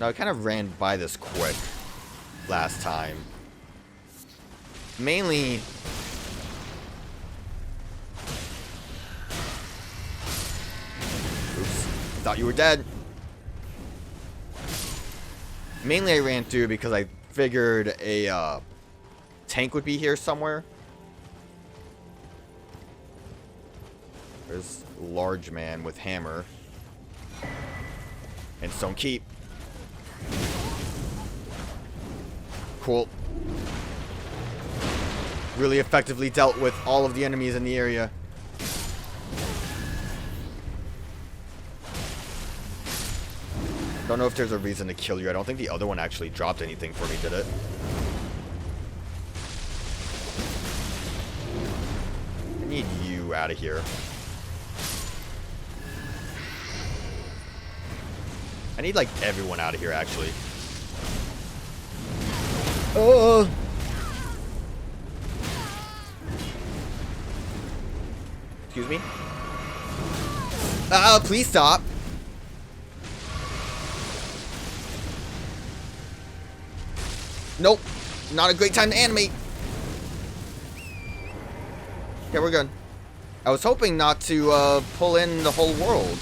Now, I kind of ran by this quick last time. Mainly... Oops. Thought you were dead. Mainly I ran through because I figured a tank would be here somewhere. There's a large man with hammer. And Stone Key. Cool. Really effectively dealt with all of the enemies in the area. Don't know if there's a reason to kill you. I don't think the other one actually dropped anything for me, did it? I need you out of here. I need, like, everyone out of here, actually. Oh! Excuse me? Please stop! Nope. Not a great time to animate. Okay, we're good. I was hoping not to, pull in the whole world.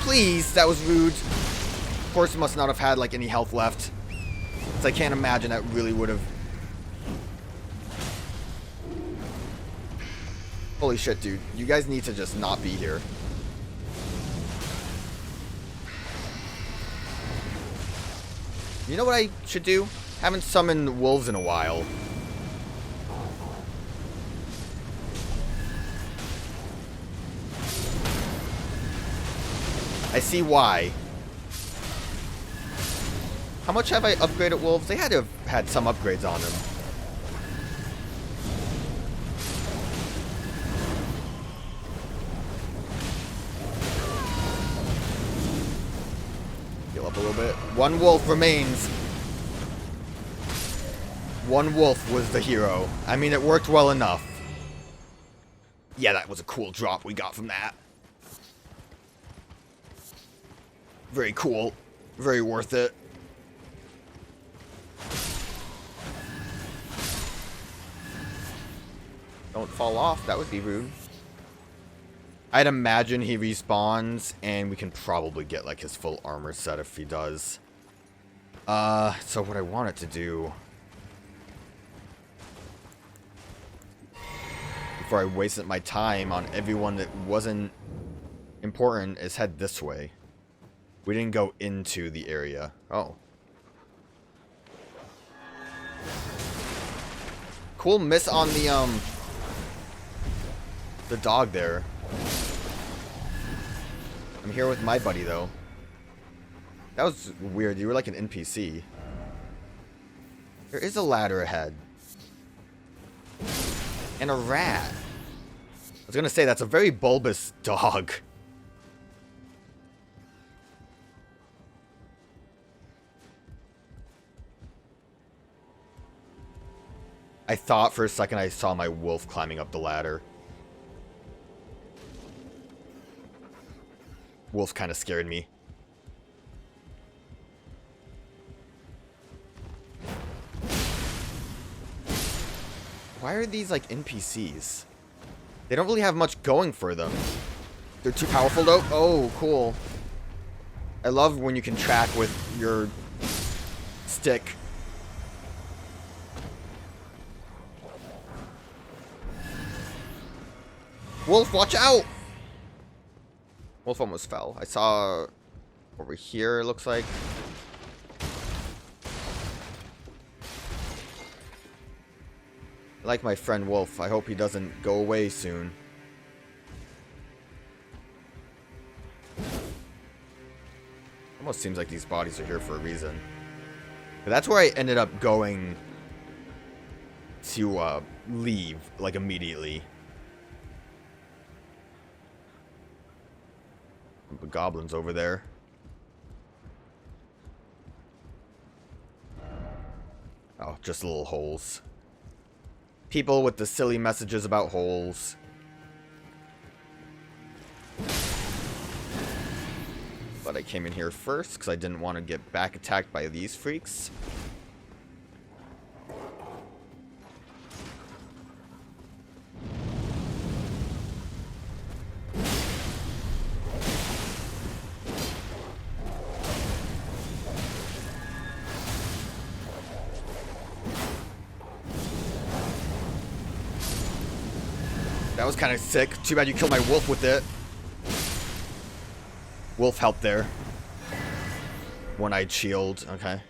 Please, that was rude. Of course, it must not have had, like, any health left. So I can't imagine that really would have... Holy shit, dude. You guys need to just not be here. You know what I should do? Haven't summoned wolves in a while. I see why. How much have I upgraded wolves? They had to have had some upgrades on them. Heal up a little bit. One wolf remains. One wolf was the hero. I mean, it worked well enough. Yeah, that was a cool drop we got from that. Very cool. Very worth it. Don't fall off. That would be rude. I'd imagine he respawns, and we can probably get, like, his full armor set if he does. So what I wanted to do... before I wasted my time on everyone that wasn't important is head this way. We didn't go into the area. Oh. Cool miss on the dog there. I'm here with my buddy, though. That was weird. You were like an NPC. There is a ladder ahead. And a rat. I was gonna say, that's a very bulbous dog. I thought for a second I saw my wolf climbing up the ladder. Wolf kind of scared me. Why are these like NPCs? They don't really have much going for them. They're too powerful though. Oh, cool. I love when you can track with your stick. Wolf, watch out! Wolf almost fell. I saw over here, it looks like. I like my friend Wolf. I hope he doesn't go away soon. Almost seems like these bodies are here for a reason. But that's where I ended up going to leave, like, immediately. The goblins over there. Oh, just little holes. People with the silly messages about holes. I came in here first, because I didn't want to get back attacked by these freaks. That was kind of sick. Too bad you killed my wolf with it. Wolf helped there. One-eyed shield. Okay.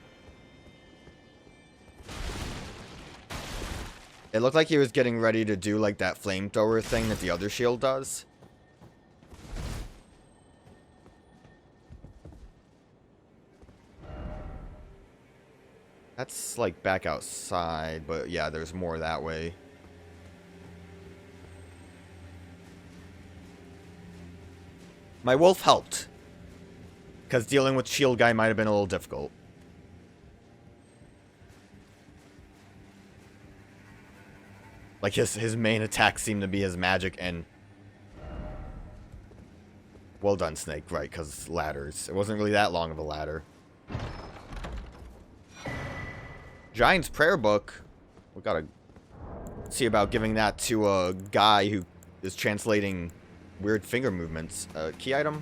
It looked like he was getting ready to do like that flamethrower thing that the other shield does. That's like back outside, but yeah, there's more that way. My wolf helped. Because dealing with shield guy might have been a little difficult. Like his main attack seemed to be his magic and... Well done, Snake. Right, because ladders. It wasn't really that long of a ladder. Giant's prayer book. We gotta see about giving that to a guy who is translating weird finger movements. Key item?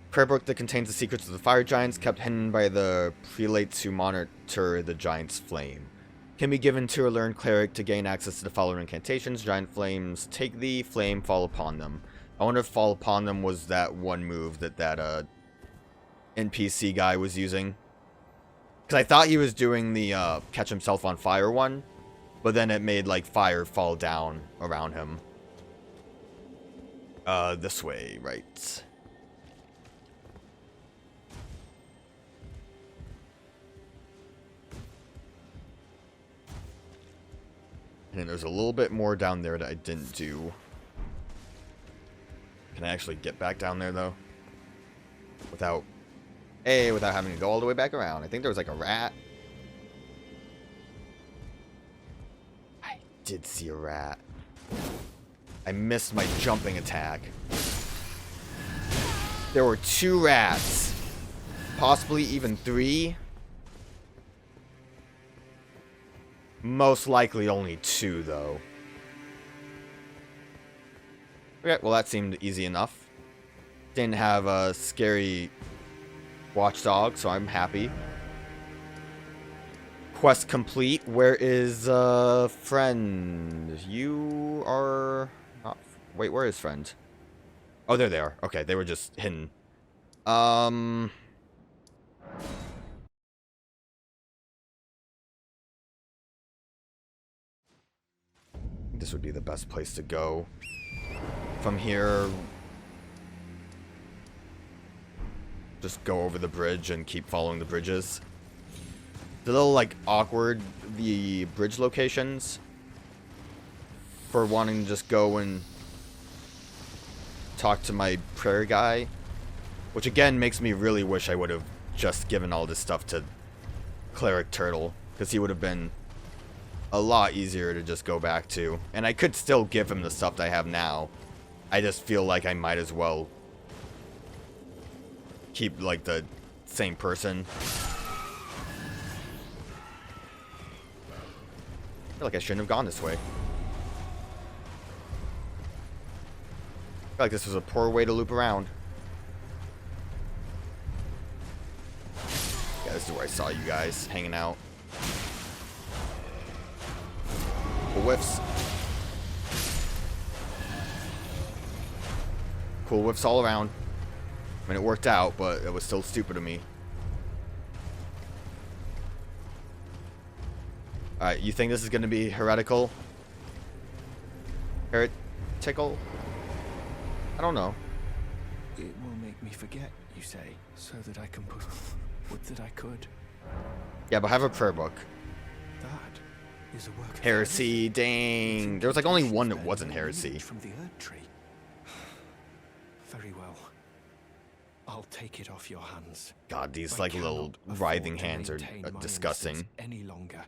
Prayer book that contains the secrets of the fire giants kept hidden by the prelates who monitor the giant's flame. Can be given to a learned cleric to gain access to the following incantations. Giant flames take thee, flame fall upon them. I wonder if fall upon them was that one move that NPC guy was using. Because I thought he was doing the catch himself on fire one. But then it made, like, fire fall down around him. This way, right. And then there's a little bit more down there that I didn't do. Can I actually get back down there, though? Without having to go all the way back around. I think there was, like, a rat. Did see a rat. I missed my jumping attack. There were 2 rats. Possibly even 3. Most likely only 2, though. Okay, well that seemed easy enough. Didn't have a scary watchdog, so I'm happy. Quest complete. Where is friend? You are not... Wait, where is friend? Oh, there they are. Okay, they were just hidden. This would be the best place to go. From here, just go over the bridge and keep following the bridges. It's a little, like, awkward, the bridge locations, for wanting to just go and talk to my prayer guy. Which, again, makes me really wish I would have just given all this stuff to Cleric Turtle. Because he would have been a lot easier to just go back to. And I could still give him the stuff that I have now. I just feel like I might as well keep, like, the same person. I feel like I shouldn't have gone this way. I feel like this was a poor way to loop around. Yeah, this is where I saw you guys hanging out. Cool whiffs. Cool whiffs all around. I mean, it worked out, but it was still stupid of me. Alright, you think this is going to be heretical? Heretical? I don't know. It will make me forget, you say, so that I can put... Would that I could. Yeah, but have a prayer book. That is a work of Heresy, dang. There was like only one that wasn't heresy. From the Erdtree. Very well. I'll take it off your hands. God, these like little writhing hands are disgusting. Any longer.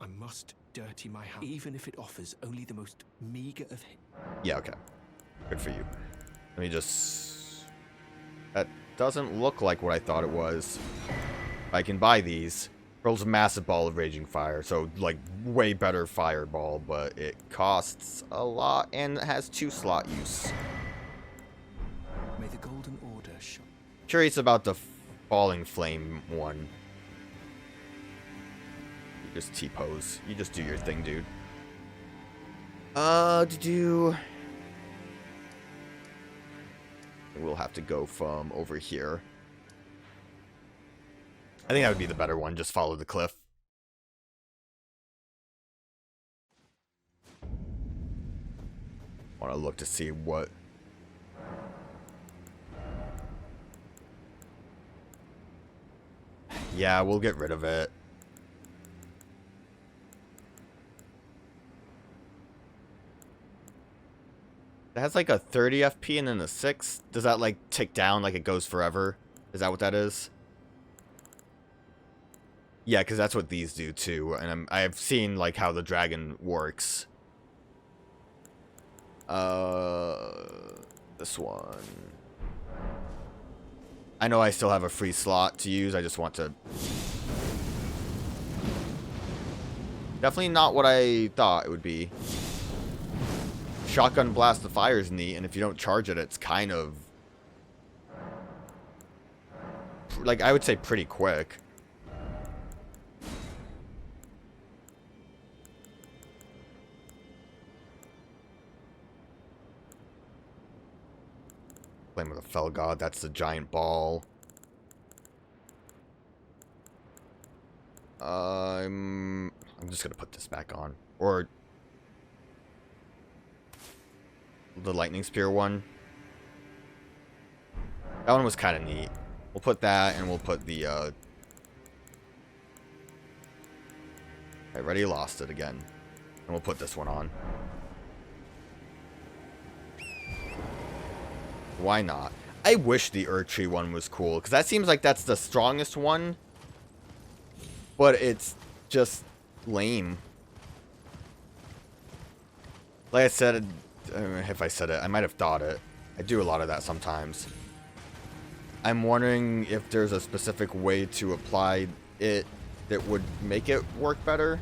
I must dirty my hand, even if it offers only the most meager of... Yeah, okay. Good for you. Let me just... That doesn't look like what I thought it was. I can buy these. Rolls a massive ball of raging fire, so like way better fireball, but it costs a lot and has 2 slot use. May the golden order shine. Curious about the falling flame one. You just T-pose. You just do your thing, dude. We'll have to go from over here. I think that would be the better one. Just follow the cliff. Want to look to see what... Yeah, we'll get rid of it. It has like a 30 FP and then a 6. Does that like tick down like it goes forever? Is that what that is? Yeah, because that's what these do too. And I've seen like how the dragon works. This one. I know I still have a free slot to use. I just want to... Definitely not what I thought it would be. Shotgun Blast the Fire is neat, and if you don't charge it, it's kind of... like, I would say pretty quick. Flame of the Fell God, that's the giant ball. I'm just gonna put this back on. Or the lightning spear one. That one was kind of neat. We'll put that, and we'll put the I already lost it again. And we'll put this one on. Why not? I wish the Erdtree one was cool, because that seems like that's the strongest one. But it's just lame. Like I said, if I said it, I might have thought it. I do a lot of that sometimes. I'm wondering if there's a specific way to apply it that would make it work better.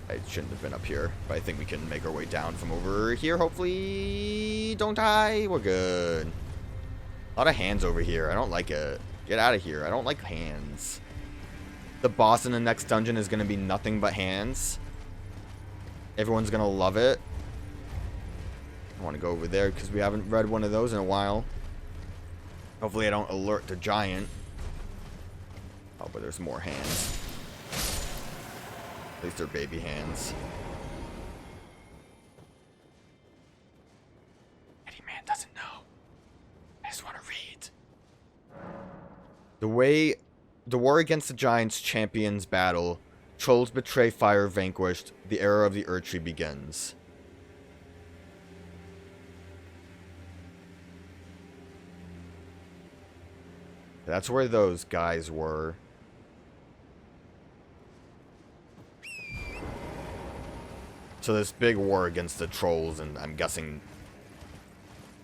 I shouldn't have been up here, but I think we can make our way down from over here. Hopefully, don't die. We're good. A lot of hands over here. I don't like it. Get out of here. I don't like hands. The boss in the next dungeon is going to be nothing but hands. Everyone's going to love it. I want to go over there because we haven't read one of those in a while. Hopefully I don't alert the giant. Oh, but there's more hands. At least they're baby hands. Eddie Man doesn't know. I just want to read. The war against the giants champions battle. Trolls betray fire vanquished. The era of the Erdtree begins. That's where those guys were. So this big war against the trolls, and I'm guessing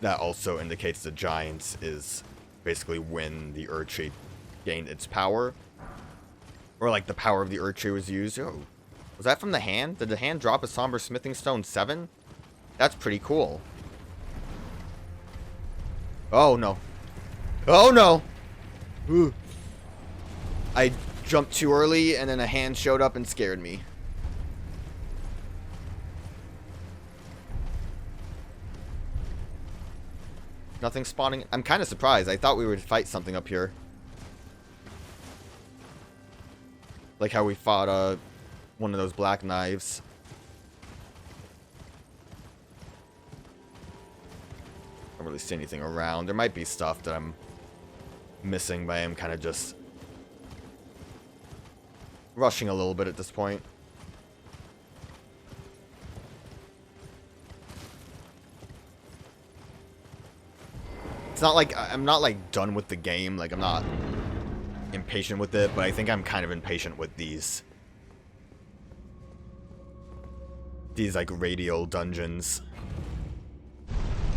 that also indicates the giants is basically when the Erdtree gained its power. Or like the power of the Erdtree was used. Oh, was that from the hand? Did the hand drop a Somber Smithing Stone 7? That's pretty cool. Oh no. Oh no! Ooh. I jumped too early and then a hand showed up and scared me. Nothing spawning. I'm kind of surprised. I thought we would fight something up here. Like how we fought one of those black knives. I don't really see anything around. There might be stuff that I'm missing, but I am kind of just rushing a little bit at this point. It's not like I'm not like done with the game. Like I'm not impatient with it, but I think I'm kind of impatient with these like radial dungeons.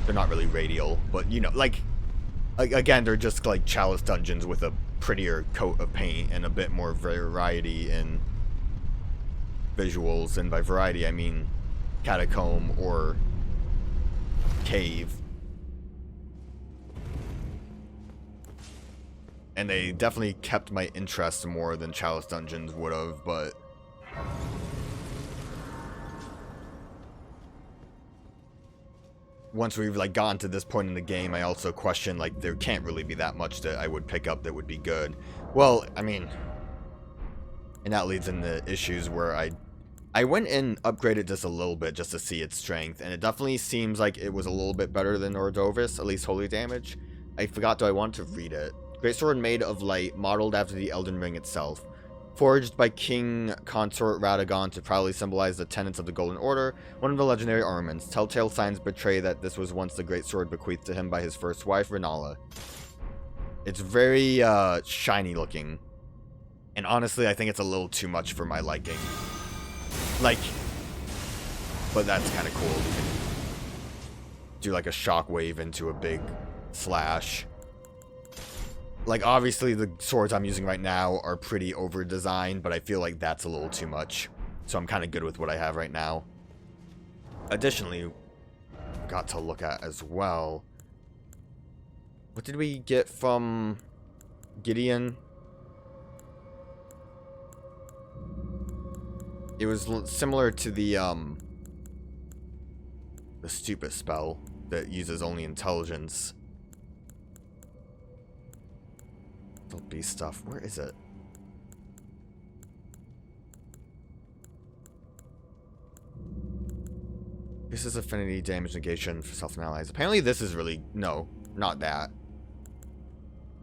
they're not really radial, but you know, like again, they're just like chalice dungeons with a prettier coat of paint and a bit more variety in visuals, and by variety I mean catacomb or cave. And they definitely kept my interest more than chalice dungeons would have, but once we've like gotten to this point in the game, I also question like there can't really be that much that I would pick up that would be good. Well, I mean, and that leads into issues where I went and upgraded just a little bit just to see its strength, and it definitely seems like it was a little bit better than Ordovis, at least holy damage. I forgot, do I want to read it? Great sword made of light, modeled after the Elden Ring itself. Forged by King Consort Radahn to proudly symbolize the tenets of the Golden Order, one of the legendary armaments. Telltale signs betray that this was once the great sword bequeathed to him by his first wife, Rennala. It's very shiny looking. And honestly, I think it's a little too much for my liking. Like, but that's kind of cool. You can do like a shockwave into a big slash. Like, obviously the swords I'm using right now are pretty over-designed, but I feel like that's a little too much. So I'm kind of good with what I have right now. Additionally, got to look at as well. What did we get from Gideon? It was similar to the stupid spell that uses only intelligence. Beast stuff. Where is it? This is affinity damage negation for self and allies. Apparently this is really... No, not that.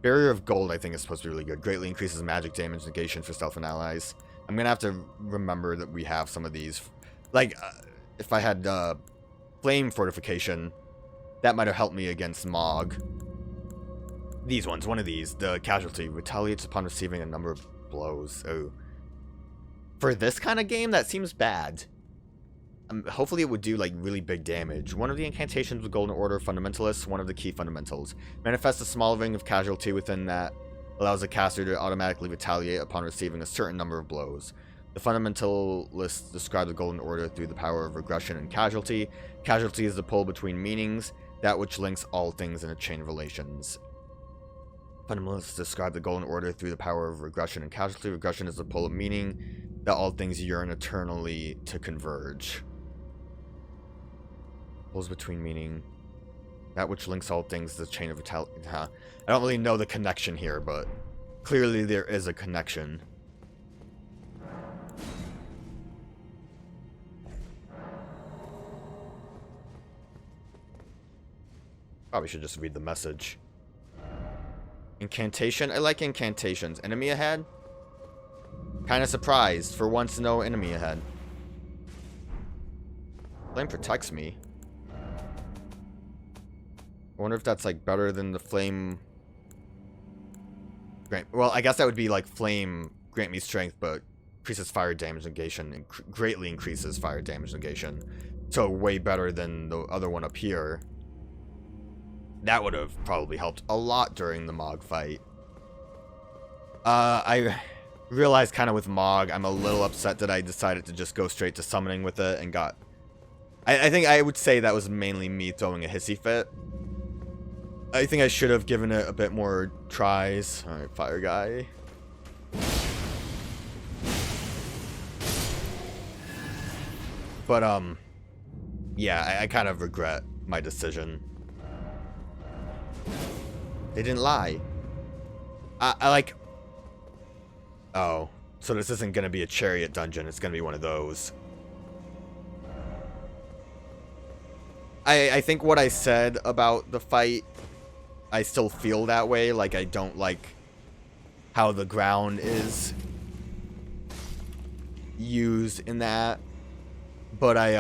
Barrier of Gold I think is supposed to be really good. Greatly increases magic damage negation for self and allies. I'm gonna have to remember that we have some of these. Like, if I had Flame Fortification, that might have helped me against Mog. These ones, one of these, the casualty retaliates upon receiving a number of blows. Oh. For this kind of game, that seems bad. Hopefully it would do like really big damage. One of the incantations of the Golden Order Fundamentalists, one of the key fundamentals. Manifests a small ring of casualty within that allows the caster to automatically retaliate upon receiving a certain number of blows. The Fundamentalists describe the Golden Order through the power of regression and casualty. Casualty is the pull between meanings, that which links all things in a chain of relations. Fundamentalists describe the Golden Order through the power of regression and casualty. Regression is the pull of meaning that all things yearn eternally to converge. Pulls between meaning. That which links all things, the chain of vitality. I don't really know the connection here, but clearly there is a connection. Probably should just read the message. Incantation? I like incantations. Enemy ahead? Kinda surprised. For once, no enemy ahead. Flame protects me. I wonder if that's like better than the flame... Well, I guess that would be like flame grant me strength, but increases fire damage negation and greatly increases fire damage negation. So way better than the other one up here. That would have probably helped a lot during the Mog fight. I realized kind of with Mog, I'm a little upset that I decided to just go straight to summoning with it and got... I think I would say that was mainly me throwing a hissy fit. I think I should have given it a bit more tries. Alright, fire guy. But, yeah, I kind of regret my decision. They didn't lie. I like... Oh. So this isn't going to be a chariot dungeon. It's going to be one of those. I think what I said about the fight, I still feel that way. Like, I don't like how the ground is used in that. But I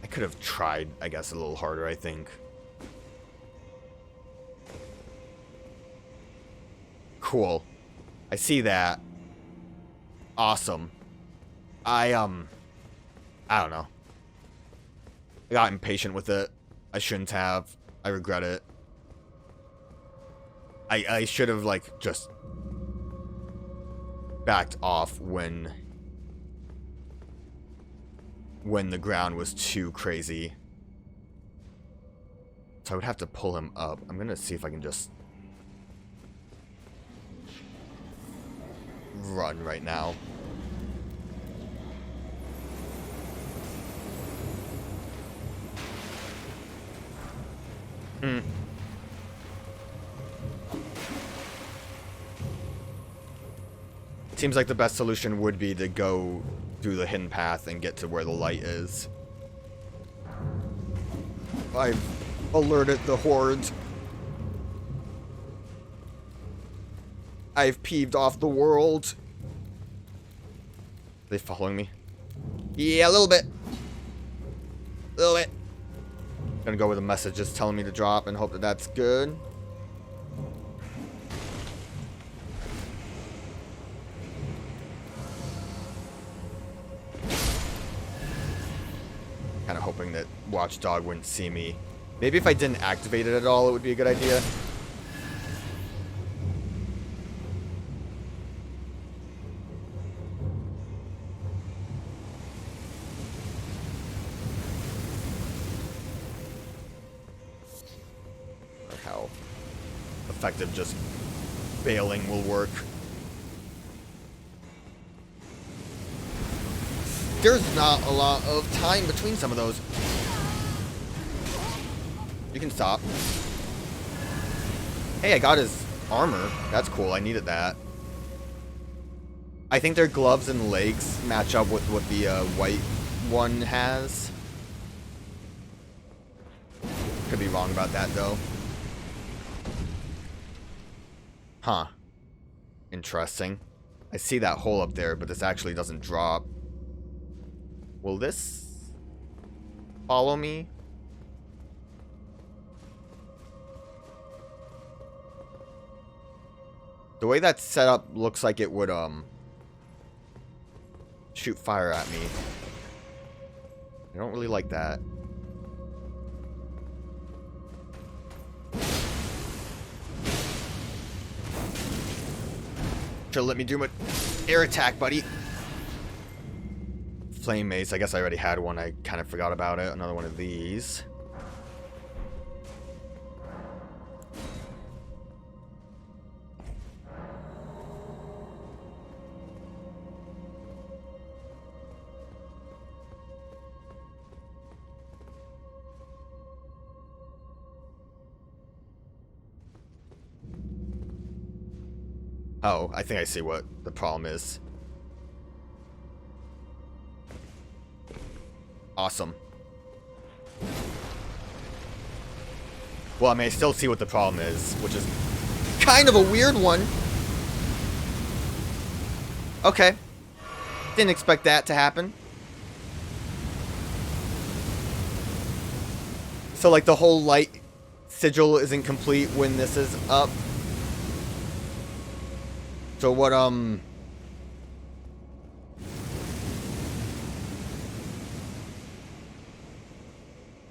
could have tried, I guess, a little harder, I think. Cool. I see that. Awesome. I don't know. I got impatient with it. I shouldn't have. I regret it. I should have, like, just backed off when the ground was too crazy. So I would have to pull him up. I'm gonna see if I can just run right now. Seems like the best solution would be to go through the hidden path and get to where the light is. I've alerted the horde. I've peeved off the world. Are they following me? Yeah, a little bit. A little bit. Gonna go with a message just telling me to drop and hope that that's good. Kind of hoping that Watchdog wouldn't see me. Maybe if I didn't activate it at all, it would be a good idea. Or how effective just bailing will work. There's not a lot of time between some of those. You can stop. Hey, I got his armor. That's cool. I needed that. I think their gloves and legs match up with what the white one has. Could be wrong about that, though. Huh. Interesting. I see that hole up there, but this actually doesn't drop. Will this follow me? The way that's set up looks like it would shoot fire at me. I don't really like that. Should let me do my air attack, buddy. Flame mace. I guess I already had one. I kind of forgot about it. Another one of these. Oh, I think I see what the problem is. Awesome. Well, I mean, I still see what the problem is, which is kind of a weird one. Okay. Didn't expect that to happen. So, like, the whole light sigil isn't complete when this is up. So what, I'm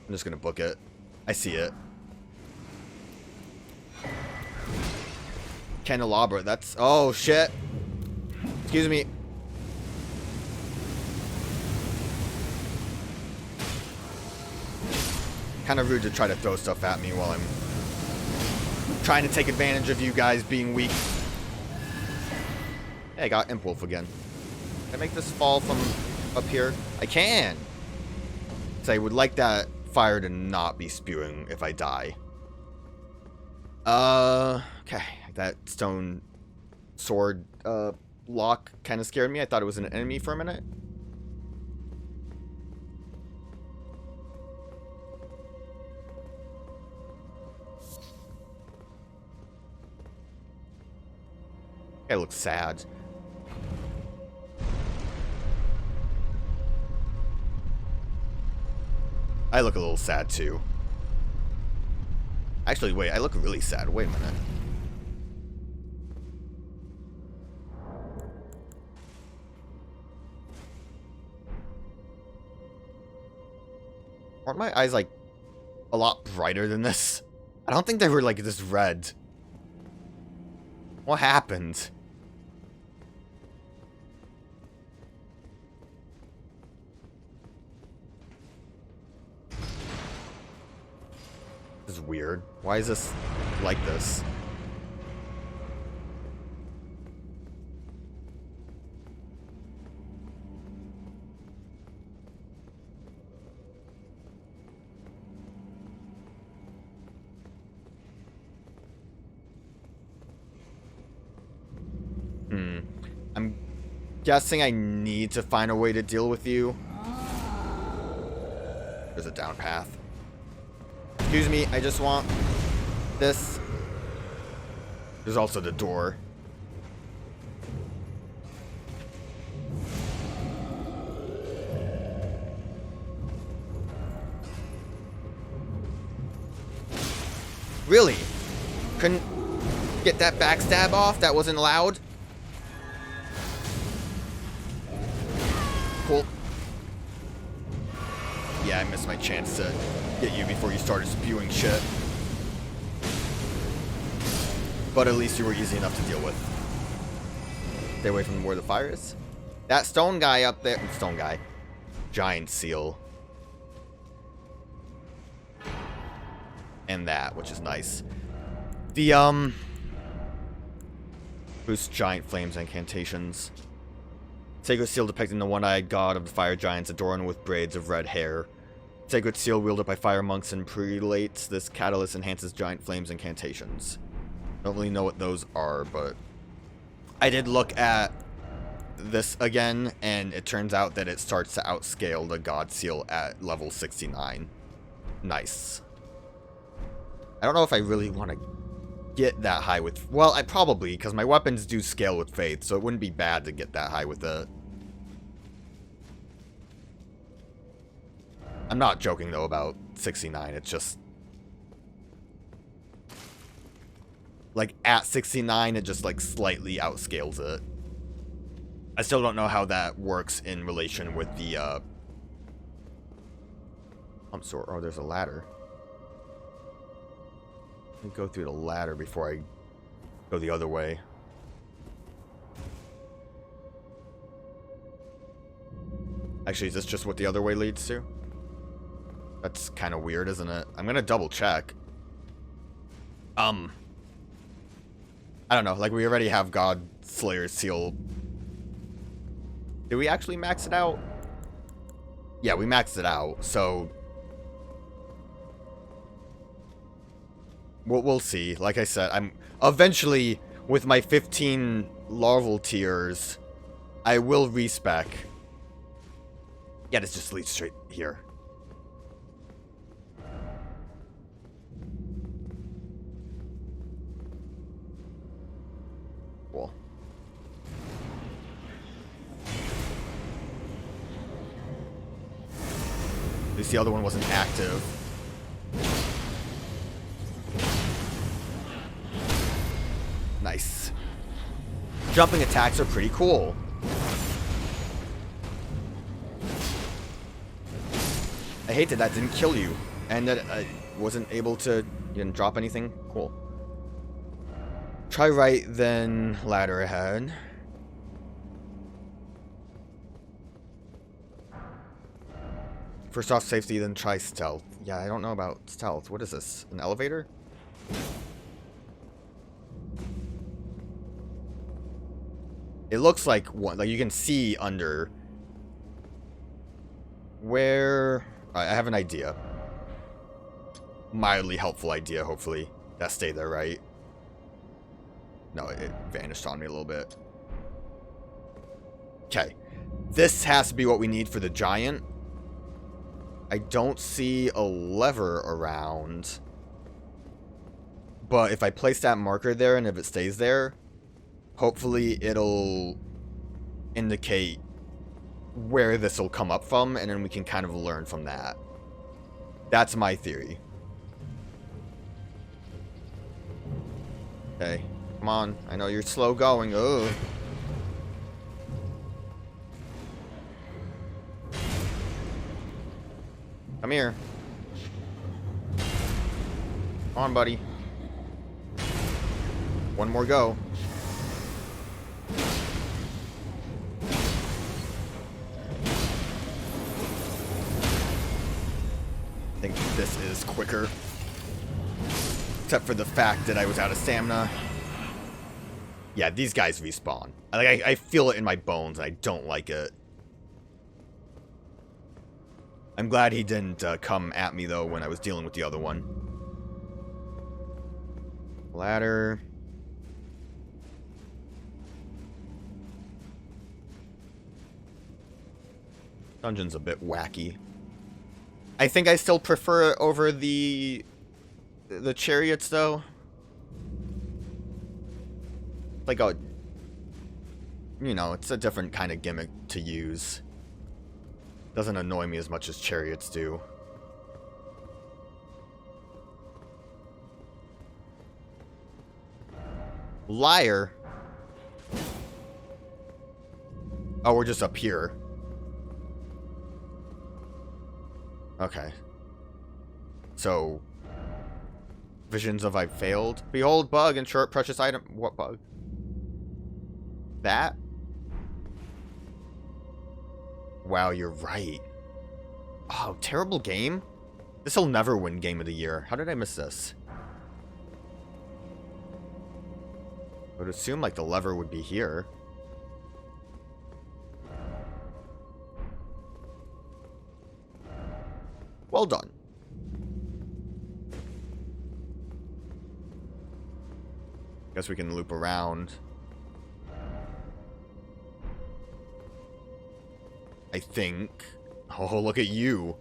just gonna book it. I see it. Candelabra, that's... Oh, shit. Excuse me. Kind of rude to try to throw stuff at me while I'm trying to take advantage of you guys being weak. Hey, I got Imp Wolf again. Can I make this fall from up here? I can! So I would like that fire to not be spewing if I die. Okay. That stone sword lock kind of scared me. I thought it was an enemy for a minute. It looks sad. I look a little sad too. Actually, wait, I look really sad. Wait a minute. Aren't my eyes, like, a lot brighter than this? I don't think they were, like, this red. What happened? This is weird. Why is this like this? I'm guessing I need to find a way to deal with you. There's a down path. Excuse me, I just want this. There's also the door. Really? Couldn't get that backstab off? That wasn't allowed? Cool. Yeah, I missed my chance to get you before you started spewing shit. But at least you were easy enough to deal with. Stay away from where the fire is. That stone guy up there. Stone guy. Giant seal. And that, which is nice. The, boost giant flames incantations. Sacred seal depicting the one-eyed god of the fire giants adorned with braids of red hair. Sacred seal wielded by fire monks and prelates. This catalyst enhances giant flames incantations. Don't really know what those are, but I did look at this again, and it turns out that it starts to outscale the god seal at level 69. Nice. I don't know if I really want to get that high with... Well, I probably, because my weapons do scale with faith, so it wouldn't be bad to get that high with it. I'm not joking, though, about 69. It's just... like, at 69, it just, like, slightly outscales it. I still don't know how that works in relation with the, I'm sorry. Oh, there's a ladder. Let me go through the ladder before I go the other way. Actually, is this just what the other way leads to? That's kind of weird, isn't it? I'm gonna double check. I don't know. Like, we already have God Slayer's seal. Did we actually max it out? Yeah, we maxed it out, so... We'll see. Like I said, I'm eventually, with my 15 larval tiers, I will respec. Yeah, this just leads straight here. Cool. At least the other one wasn't active. Nice. Jumping attacks are pretty cool. I hate that that didn't kill you. And that I wasn't able to... You didn't drop anything? Cool. Try right, then ladder ahead. First off safety, then try stealth. Yeah, I don't know about stealth. What is this? An elevator? It looks like one. Like you can see under. Where? I have an idea. Mildly helpful idea, hopefully. That stayed there, right? No, it vanished on me a little bit. Okay. This has to be what we need for the giant. I don't see a lever around. But if I place that marker there and if it stays there, hopefully it'll indicate where this will come up from, and then we can kind of learn from that. That's my theory. Okay, come on. I know you're slow going. Ugh. Come here. Come on, buddy. One more go. I think this is quicker. Except for the fact that I was out of stamina. Yeah, these guys respawn. I feel it in my bones, and I don't like it. I'm glad he didn't come at me, though, when I was dealing with the other one. Ladder. Dungeon's a bit wacky. I think I still prefer it over the chariots, though. Like a, you know, it's a different kind of gimmick to use. Doesn't annoy me as much as chariots do. Liar. Oh, we're just up here. Okay. So, visions of I failed. Behold, bug and short precious item. What bug? That? Wow, you're right. Oh, terrible game. This'll never win Game of the Year. How did I miss this? I would assume like the lever would be here. Well done. Guess we can loop around. I think. Oh, look at you.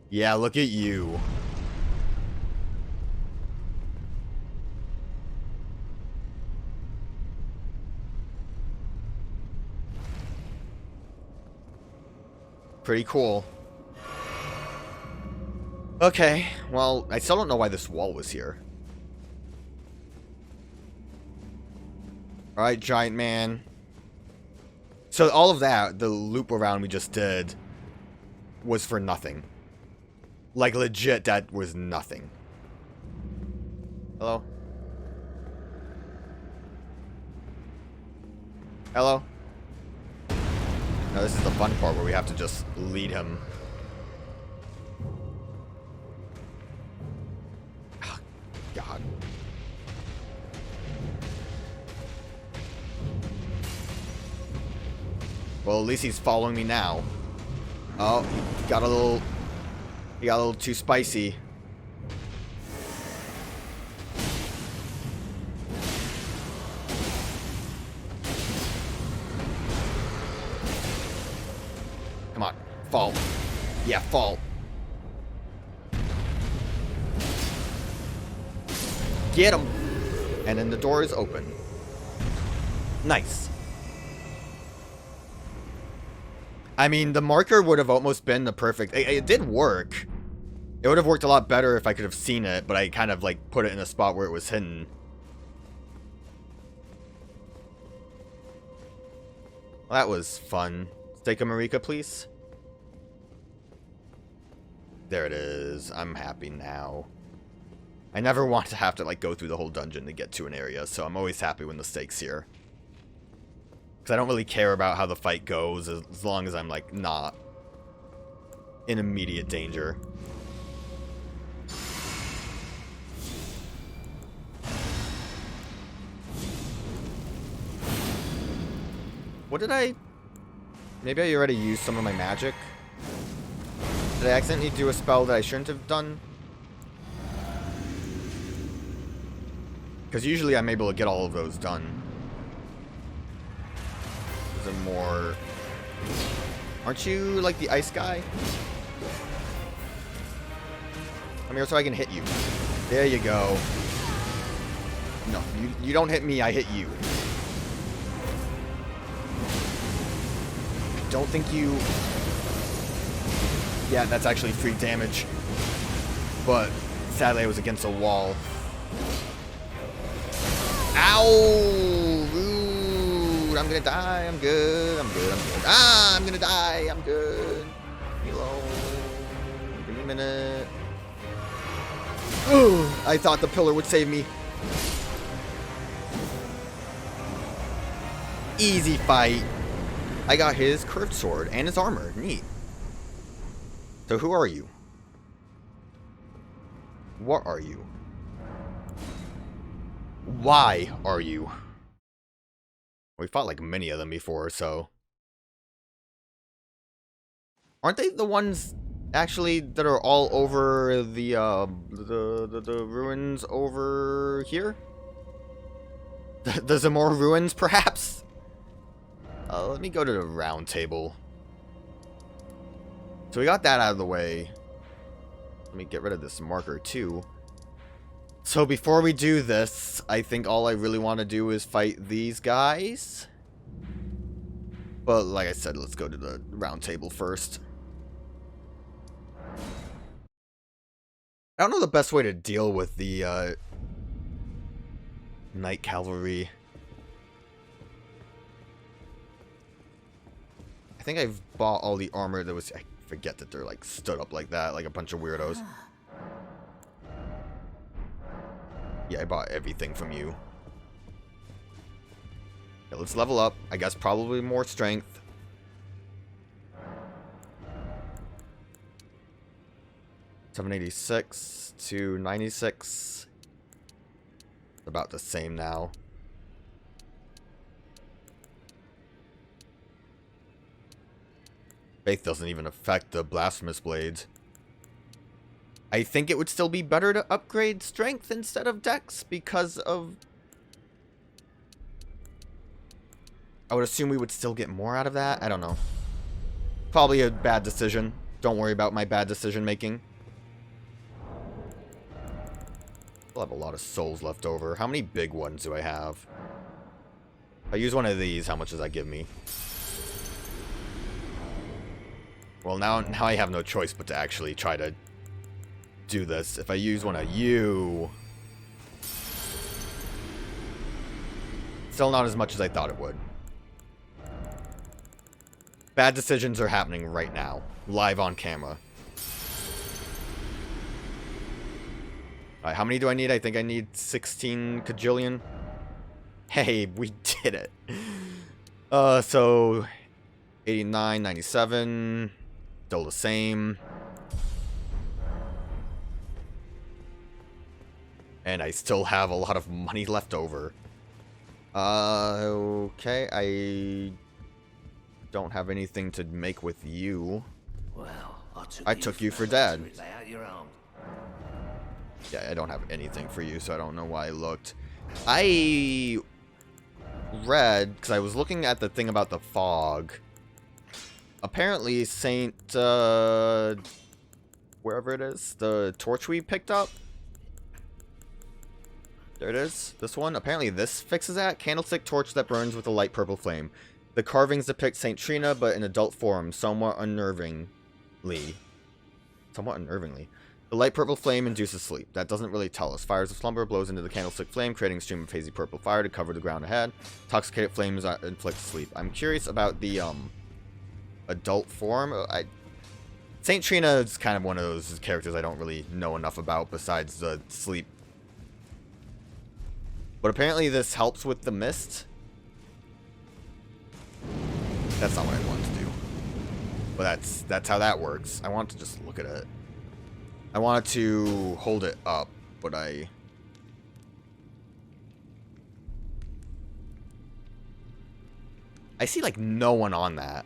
Yeah, look at you. Pretty cool. Okay, well, I still don't know why this wall was here. Alright, giant man. So all of that, the loop around we just did, was for nothing. Like, legit, that was nothing. Hello? Hello? No, this is the fun part where we have to just lead him. Oh, God. Well, at least he's following me now. Oh, he got a little too spicy. Come on, fall. Yeah, fall. Get him. And then the door is open. Nice. I mean, the marker would have almost been the perfect... It did work. It would have worked a lot better if I could have seen it, but I kind of, like, put it in a spot where it was hidden. Well, that was fun. Steak of Marika, please. There it is. I'm happy now. I never want to have to, like, go through the whole dungeon to get to an area, so I'm always happy when the steak's here. Because I don't really care about how the fight goes as long as I'm, like, not in immediate danger. What did I... Maybe I already used some of my magic? Did I accidentally do a spell that I shouldn't have done? Because usually I'm able to get all of those done. More... Aren't you like the ice guy? Come here so I can hit you. There you go. No, you don't hit me, I hit you. I don't think you... Yeah, that's actually free damage. But sadly I was against a wall. Ow! Rude. I'm gonna die. I'm good. I'm good. I'm good. Ah! I'm gonna die. I'm good. Leave me alone. Give me a minute. Ugh, I thought the pillar would save me. Easy fight. I got his curved sword and his armor. Neat. So who are you? What are you? Why are you? We fought like many of them before, so... Aren't they the ones, actually, that are all over the ruins over here? The Zamor ruins, perhaps? Let me go to the Roundtable. So we got that out of the way. Let me get rid of this marker, too. So before we do this, I think all I really want to do is fight these guys. But like I said, let's go to the Roundtable first. I don't know the best way to deal with the Knight Cavalry. I think I've bought all the armor that was... I forget that they're like stood up like that, like a bunch of weirdos. Yeah, I bought everything from you. Okay, let's level up. I guess probably more strength. $786 to $96. About the same now. Faith doesn't even affect the blasphemous blades. I think it would still be better to upgrade strength instead of dex because of... I would assume we would still get more out of that. I don't know. Probably a bad decision. Don't worry about my bad decision making. Still have a lot of souls left over. How many big ones do I have? If I use one of these, how much does that give me? Well, now I have no choice but to actually try to do this. If I use one of you... Still not as much as I thought it would. Bad decisions are happening right now. Live on camera. Alright, how many do I need? I think I need 16 kajillion. Hey, we did it. So... 89, 97... Still the same. And I still have a lot of money left over. Okay, I don't have anything to make with you. Well, I took you for dead. Yeah, I don't have anything for you, so I don't know why I looked. I read, because I was looking at the thing about the fog. Apparently, wherever it is, the torch we picked up. There it is. This one. Apparently, this fixes that. Candlestick torch that burns with a light purple flame. The carvings depict Saint Trina, but in adult form, somewhat unnervingly. The light purple flame induces sleep. That doesn't really tell us. Fires of slumber blows into the candlestick flame, creating a stream of hazy purple fire to cover the ground ahead. Toxicated flames inflict sleep. I'm curious about the, adult form. Saint Trina is kind of one of those characters I don't really know enough about besides the sleep. But apparently this helps with the mist. That's not what I want to do. But that's how that works. I want to just look at it. I wanted to hold it up, but I see like no one on that.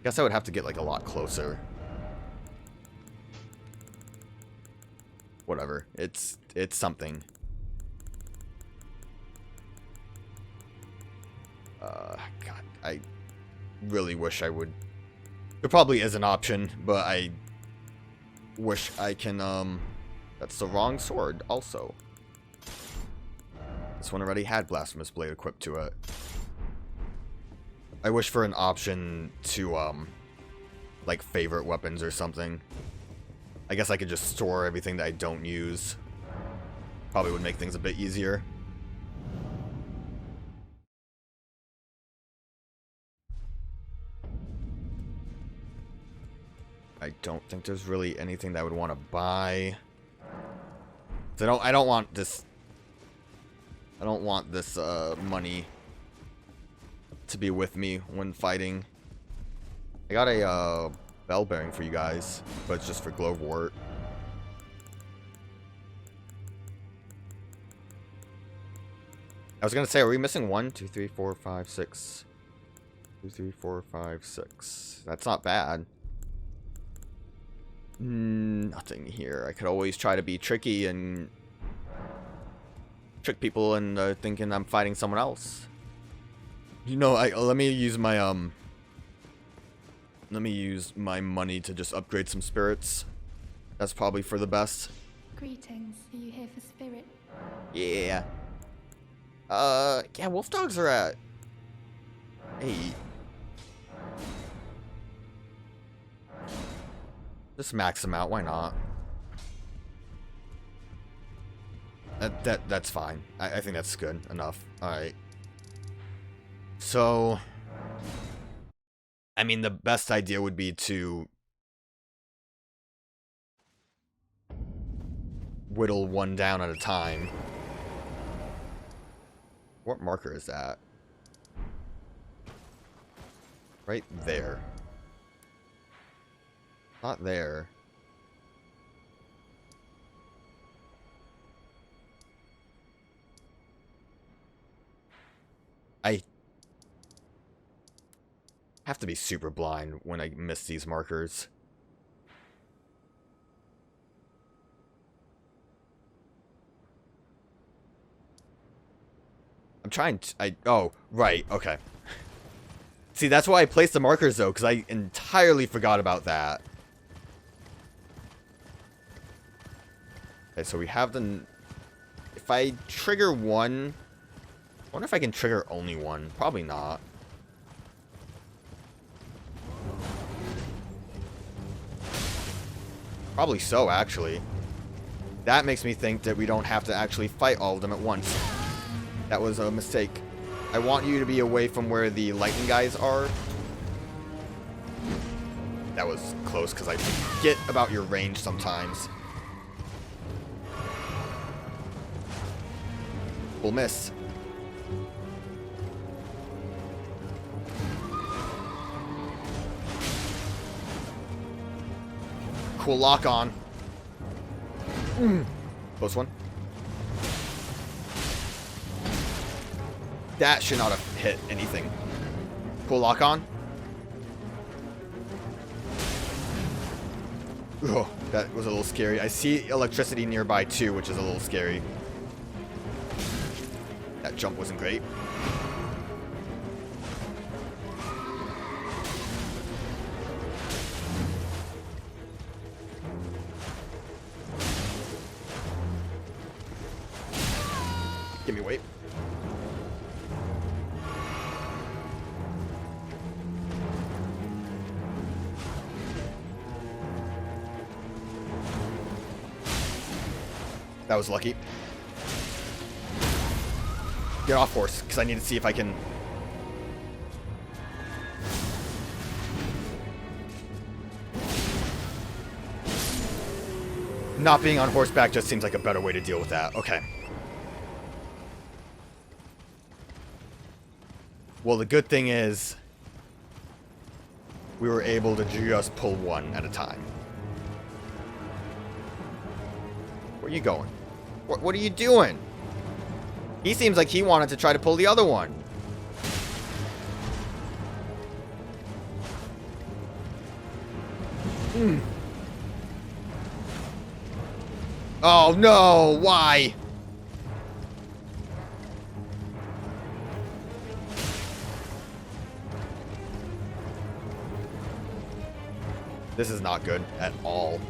Guess I would have to get like a lot closer. Whatever. It's something. God, I really wish I would. There probably is an option, but I wish I can, that's the wrong sword, also. This one already had Blasphemous Blade equipped to it. I wish for an option to, like, favorite weapons or something. I guess I could just store everything that I don't use. Probably would make things a bit easier. I don't think there's really anything that I would want to buy. I don't want this. I don't want this money to be with me when fighting. I got a bell bearing for you guys, but it's just for Glowwort. I was gonna say, are we missing 1, 2, 3, 4, 5, 6? 2, 3, 4, 5, 6. That's not bad. Nothing here. I could always try to be tricky and trick people into thinking I'm fighting someone else. You know, let me use my money to just upgrade some spirits. That's probably for the best. Greetings. Are you here for spirit? Yeah. Yeah, wolf dogs are at 8. Just max them out, why not? That's fine. I think that's good enough. Alright. So, I mean, the best idea would be to whittle one down at a time. What marker is that? Right there. Not there. I have to be super blind when I miss these markers. I'm trying to... oh, right, okay. See, that's why I placed the markers, though, because I entirely forgot about that. Okay, so we have the... If I trigger one... I wonder if I can trigger only one. Probably not. Probably so, actually. That makes me think that we don't have to actually fight all of them at once. That was a mistake. I want you to be away from where the lightning guys are. That was close, because I forget about your range sometimes. We'll miss. Cool lock on. Close one. That should not have hit anything. Cool lock on. Oh, that was a little scary. I see electricity nearby too, which is a little scary. That jump wasn't great. Give me weight. That was lucky. Get off horse, because I need to see if I can... Not being on horseback just seems like a better way to deal with that. Okay. Well, the good thing is... we were able to just pull one at a time. Where are you going? What are you doing? He seems like he wanted to try to pull the other one. Oh no, why? This is not good at all.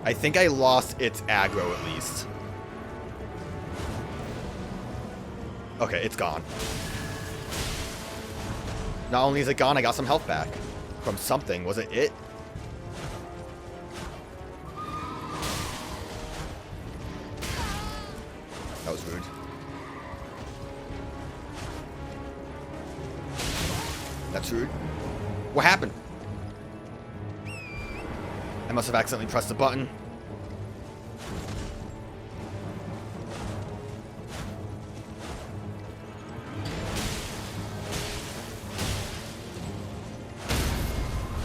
I think I lost its aggro at least. Okay, it's gone. Not only is it gone, I got some health back. From something. Was it it? That was rude. That's rude. What happened? I must have accidentally pressed the button.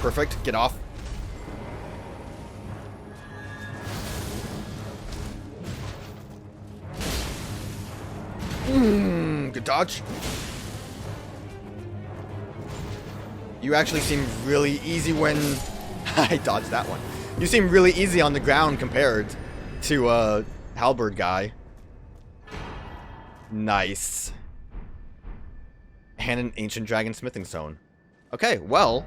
Perfect. Get off. Good dodge. You actually seem really easy when... I dodged that one. You seem really easy on the ground compared to halberd guy. Nice. And an ancient dragon smithing stone. Okay, well...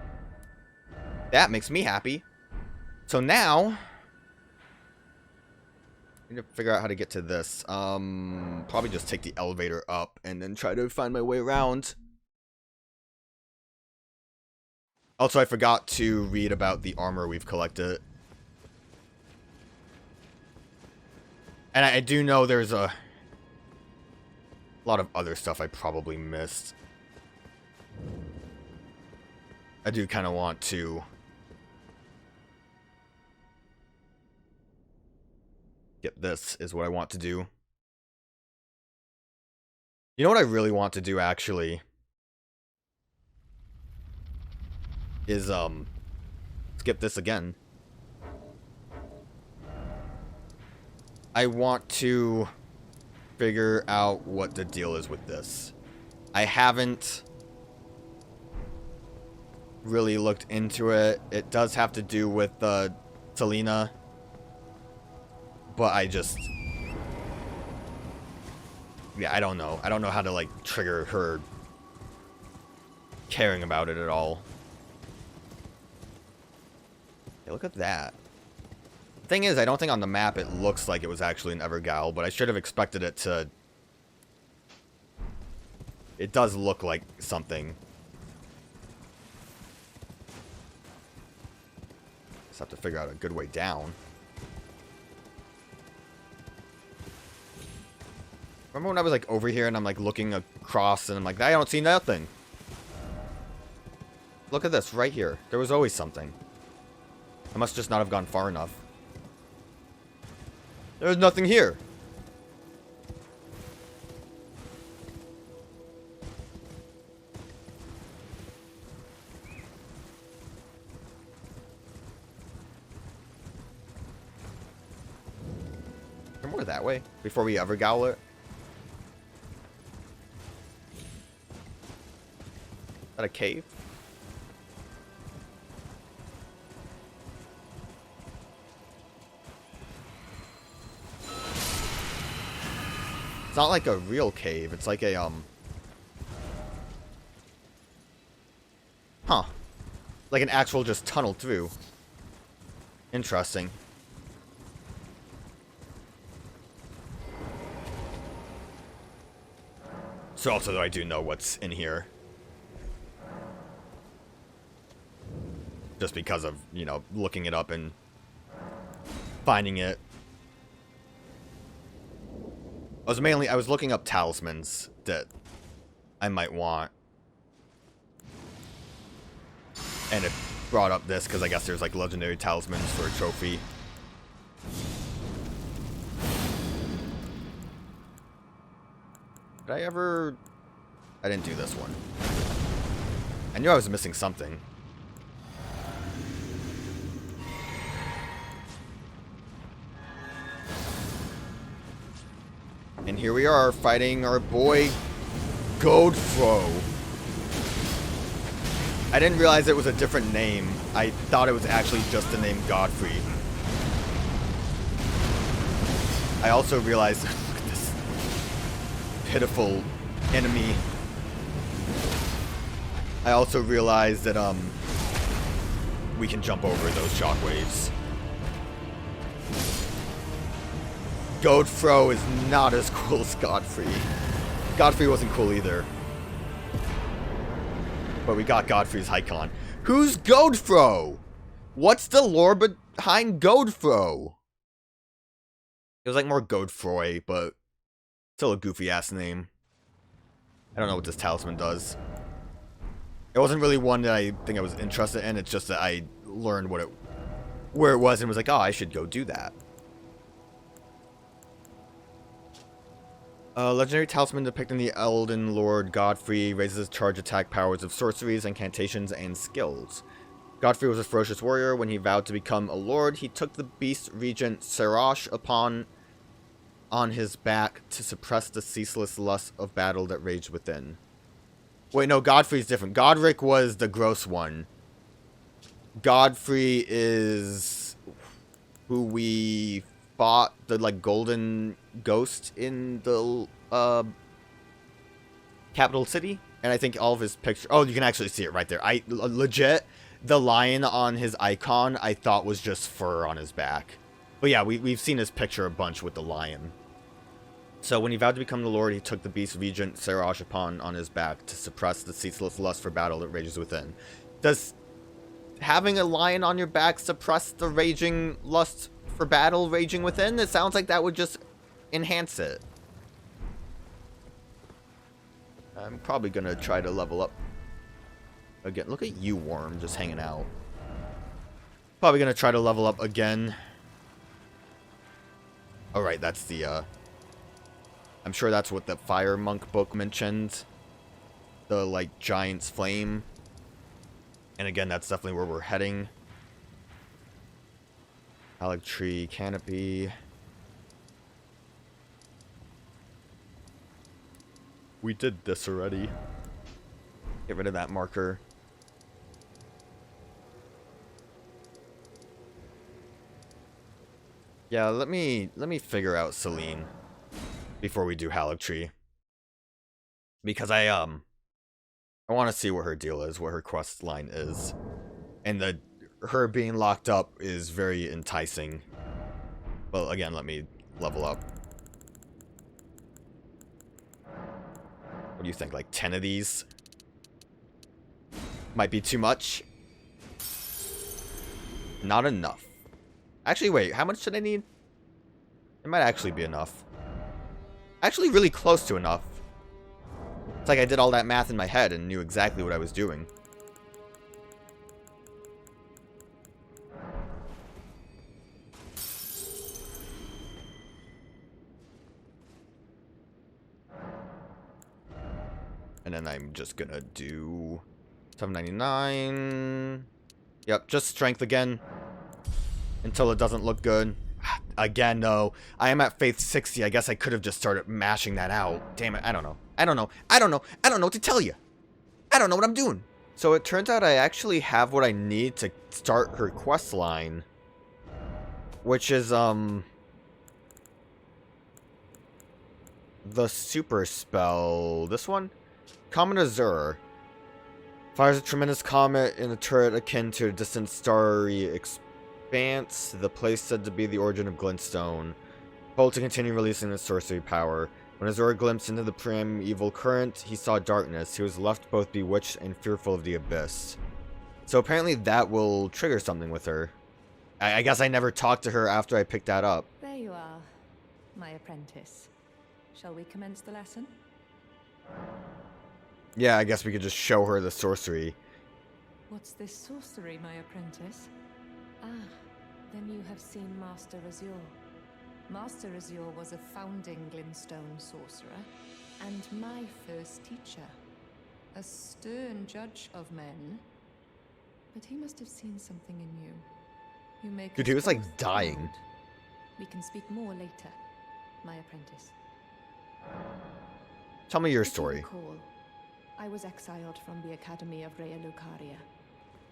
that makes me happy. So now... I need to figure out how to get to this. Probably just take the elevator up and then try to find my way around. Also, I forgot to read about the armor we've collected. And I do know there's a lot of other stuff I probably missed. I do kind of want to get this, is what I want to do. You know what I really want to do, actually? Is, skip this again. I want to figure out what the deal is with this. I haven't really looked into it. It does have to do with, Selena. But I just... yeah, I don't know. I don't know how to, like, trigger her caring about it at all. Hey, look at that. The thing is, I don't think on the map it looks like it was actually an Evergaol, but I should have expected it to... it does look like something. Just have to figure out a good way down. Remember when I was like over here and I'm like looking across and I'm like, I don't see nothing. Look at this right here. There was always something. I must just not have gone far enough. There's nothing here. Or more that way before we ever gowl it. Is that a cave? It's not like a real cave. It's like a, huh. Like an actual just tunnel through. Interesting. So also, though, I do know what's in here. Just because of, you know, looking it up and finding it. I was looking up talismans that I might want. And it brought up this because I guess there's like legendary talismans for a trophy. Did I ever... I didn't do this one. I knew I was missing something. And here we are, fighting our boy, Godfro. I didn't realize it was a different name. I thought it was actually just the name Godfrey. I also realized, look at this pitiful enemy. I also realized that, we can jump over those shockwaves. Godfro is not as cool as Godfrey. Godfrey wasn't cool either. But we got Godfrey's icon. Who's Godfro? What's the lore behind Godfro? It was like more Godfroy, but still a goofy ass name. I don't know what this talisman does. It wasn't really one that I think I was interested in. It's just that I learned where it was and was like, oh, I should go do that. Legendary talisman depicting the Elden Lord Godfrey raises his charge attack powers of sorceries, incantations, and skills. Godfrey was a ferocious warrior. When he vowed to become a lord, he took the beast regent Serash on his back to suppress the ceaseless lust of battle that raged within. Wait, no, Godfrey's different. Godrick was the gross one. Godfrey is who we fought, the like golden ghost in the capital city, and I think all of his picture. Oh, you can actually see it right there. I legit, the lion on his icon I thought was just fur on his back, but yeah, we've seen his picture a bunch with the lion. So when he vowed to become the lord, he took the beast regent Serash on his back to suppress the ceaseless lust for battle that rages within. Does having a lion on your back suppress the raging lust for battle raging within? It sounds like that would just enhance it. I'm probably gonna try to level up again. Look at you, Worm, just hanging out. Probably gonna try to level up again. Alright, that's the I'm sure that's what the Fire Monk book mentioned. The, like, Giant's Flame. And again, that's definitely where we're heading. Erdtree Canopy. We did this already. Get rid of that marker. Yeah, let me figure out Selene before we do Erdtree. Because I want to see what her deal is, what her quest line is. And her being locked up is very enticing. Well, again, let me level up. What do you think, like 10 of these? Might be too much. Not enough. Actually, wait, how much should I need? It might actually be enough. Actually, really close to enough. It's like I did all that math in my head and knew exactly what I was doing. And then I'm just gonna do 799. Yep, just strength again. Until it doesn't look good. Again, though, I am at Faith 60. I guess I could have just started mashing that out. Damn it, I don't know. I don't know what to tell you. I don't know what I'm doing. So it turns out I actually have what I need to start her quest line. Which is, the super spell. This one? Comet Azure. Fires a tremendous comet in a turret akin to a distant starry expanse, the place said to be the origin of Glenstone. Hold to continue releasing the sorcery power. When Azure glimpsed into the primeval current, he saw darkness. He was left both bewitched and fearful of the abyss. So apparently that will trigger something with her. I guess I never talked to her after I picked that up. There you are, my apprentice. Shall we commence the lesson? Yeah, I guess we could just show her the sorcery. What's this sorcery, my apprentice? Ah, then you have seen Master Azure. Master Azure was a founding Glenstone sorcerer, and my first teacher. A stern judge of men. But he must have seen something in you. You make Dude, he was like both dying. proud. We can speak more later, my apprentice. Tell me your If you story. recall, I was exiled from the Academy of Lucaria.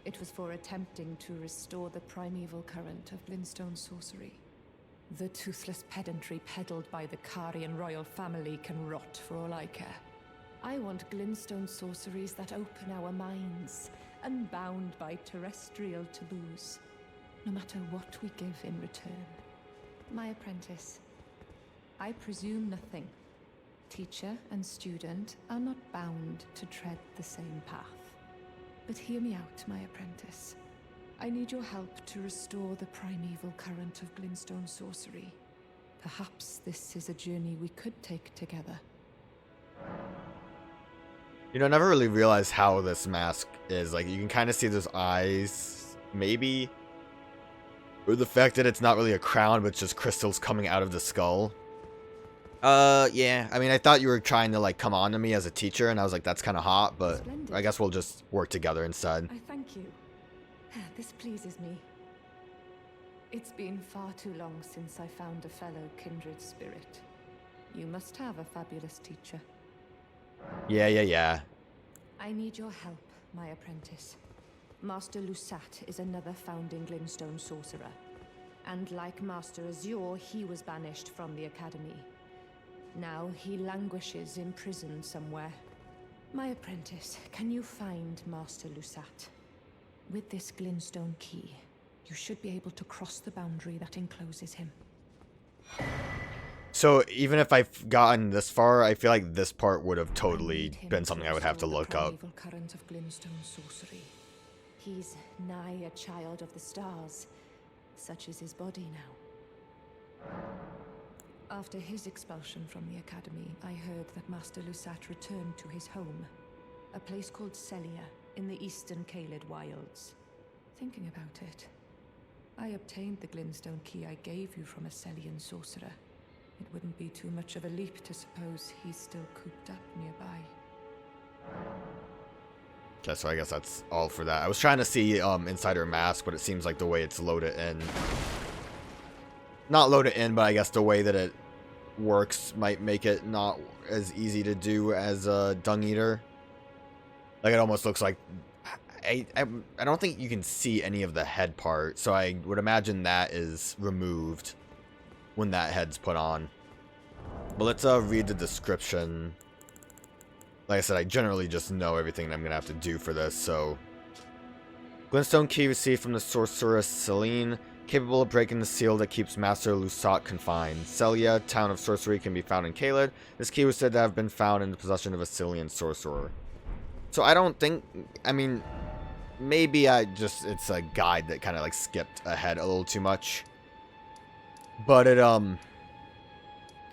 It was for attempting to restore the primeval current of Glenstone sorcery. The toothless pedantry peddled by the Carian royal family can rot for all I care. I want Glenstone sorceries that open our minds, unbound by terrestrial taboos, no matter what we give in return. My apprentice, I presume nothing. Teacher and student are not bound to tread the same path. But hear me out, my apprentice. I need your help to restore the primeval current of Glenstone sorcery. Perhaps this is a journey we could take together. You know, I never really realized how this mask is. Like, you can kind of see those eyes, maybe. Or the fact that it's not really a crown, but it's just crystals coming out of the skull. Yeah. I mean, I thought you were trying to, like, come on to me as a teacher, and I was like, that's kind of hot, but Splendid. I guess we'll just work together instead. I thank you. This pleases me. It's been far too long since I found a fellow kindred spirit. You must have a fabulous teacher. Yeah. I need your help, my apprentice. Master Lusat is another founding Glenstone sorcerer. And like Master Azure, he was banished from the academy. Now he languishes in prison somewhere. My apprentice, can you find Master Lusat? With this Glenstone Key, you should be able to cross the boundary that encloses him. So even if I've gotten this far, I feel like this part would have totally been something I would have to look up. The current of Glenstone sorcery. He's nigh a child of the stars. Such is his body now. After his expulsion from the academy, I heard that Master Lusat returned to his home, a place called Celia in the eastern Caelid wilds. Thinking about it, I obtained the Glenstone Key I gave you from a Celian sorcerer. It wouldn't be too much of a leap to suppose he's still cooped up nearby. Okay, so I guess that's all for that. I was trying to see inside her mask, but it seems like the way it's loaded in... Not loaded in, but I guess the way that it works might make it not as easy to do as a Dung Eater. Like, it almost looks like... I don't think you can see any of the head part, so I would imagine that is removed when that head's put on. But let's read the description. Like I said, I generally just know everything I'm going to have to do for this, so... Glenstone Key received from the sorceress Celine, capable of breaking the seal that keeps Master Lusat confined. Celia, town of sorcery, can be found in Caelid. This key was said to have been found in the possession of a Celian sorcerer. So I don't think... I mean, maybe it's a guide that kind of like skipped ahead a little too much. But it,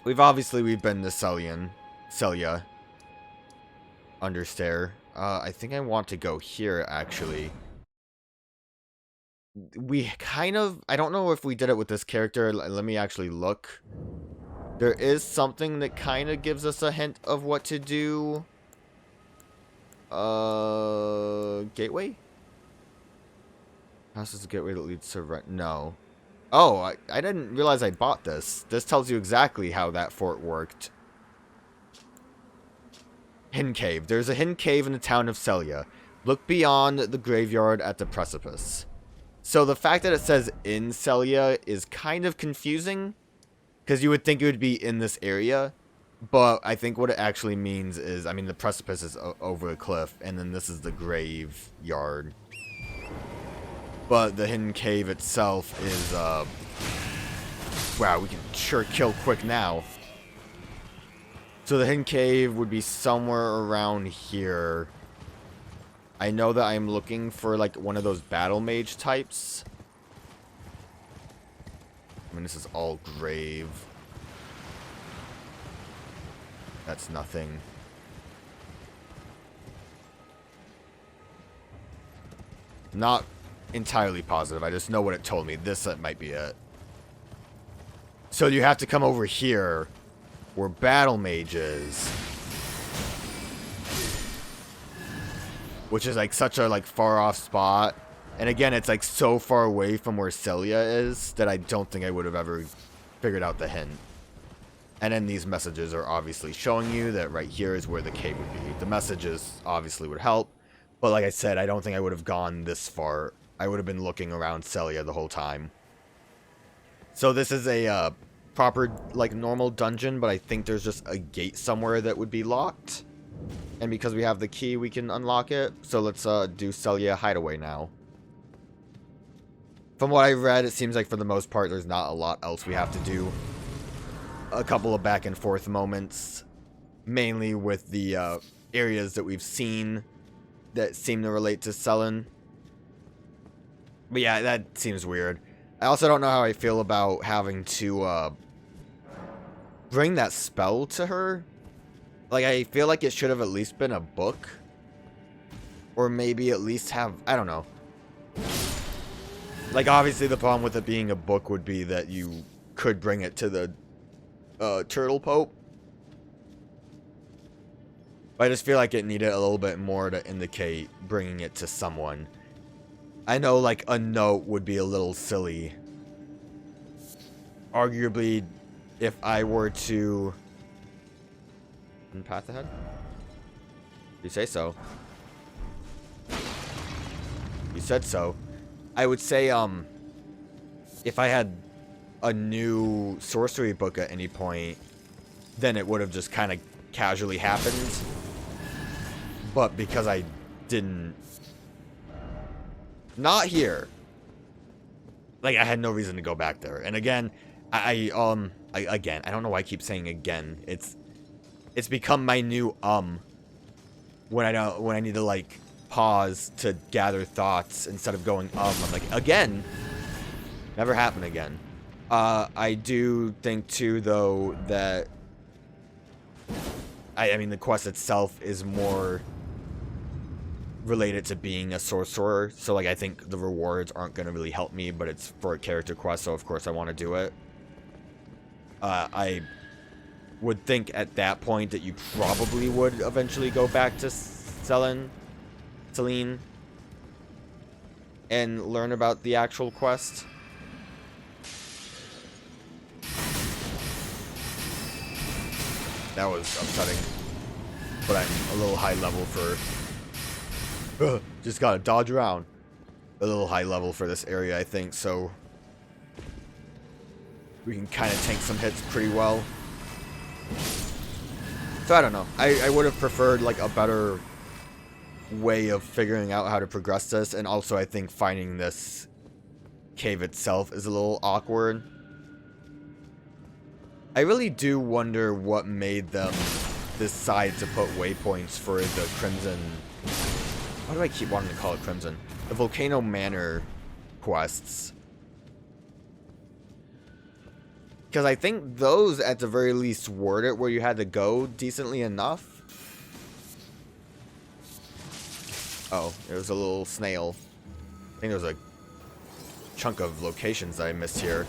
we've been to Celia. Understair. I think I want to go here, actually. We kind of... I don't know if we did it with this character. Let me actually look. There is something that kind of gives us a hint of what to do. Gateway? House is the gateway that leads to... No. Oh, I didn't realize I bought this. This tells you exactly how that fort worked. Hidden cave. There's a hidden cave in the town of Celia. Look beyond the graveyard at the precipice. So the fact that it says in Celia is kind of confusing, because you would think it would be in this area, but I think what it actually means is, I mean, the precipice is over a cliff, and then this is the graveyard. But the hidden cave itself is, wow, we can sure kill quick now. So the hidden cave would be somewhere around here. I know that I'm looking for, like, one of those battle mage types. I mean, this is all grave. That's nothing. Not entirely positive. I just know what it told me. This might be it. So you have to come over here where battle mage is. Which is like such a like far off spot. And again, it's like so far away from where Celia is that I don't think I would have ever figured out the hint. And then these messages are obviously showing you that right here is where the cave would be. The messages obviously would help. But like I said, I don't think I would have gone this far. I would have been looking around Celia the whole time. So this is a proper, like, normal dungeon, but I think there's just a gate somewhere that would be locked. And because we have the key, we can unlock it. So let's do Celia Hideaway now. From what I read, it seems like for the most part, there's not a lot else we have to do. A couple of back and forth moments. Mainly with the areas that we've seen. that seem to relate to Selen. But yeah, that seems weird. I also don't know how I feel about having to bring that spell to her. Like, I feel like it should have at least been a book. Or maybe at least have, I don't know. Like, obviously the problem with it being a book would be that you could bring it to the Turtle Pope. But I just feel like it needed a little bit more to indicate bringing it to someone. I know, like, a note would be a little silly. Arguably, if I were to... path ahead? You say so. You said so. I would say, if I had a new sorcery book at any point, then it would have just kind of casually happened. But because I didn't... Not here. Like, I had no reason to go back there. And again, I don't know why I keep saying again. It's become my new when I need to, like, pause to gather thoughts instead of going I'm like, again. Never happen again. I do think too, though, that I mean the quest itself is more related to being a sorcerer, so like I think the rewards aren't going to really help me, but it's for a character quest, so of course I want to do it. I would think at that point that you probably would eventually go back to Selene and learn about the actual quest. That was upsetting, but I'm a little high level for... just gotta dodge around. A little high level for this area, I think, so we can kind of tank some hits pretty well. So I don't know. I would have preferred like a better way of figuring out how to progress this, and also I think finding this cave itself is a little awkward. I really do wonder what made them decide to put waypoints for the Crimson... Why do I keep wanting to call it Crimson? The Volcano Manor quests. Because I think those, at the very least, word it where you had to go decently enough. Oh, there was a little snail. I think there was a chunk of locations that I missed here.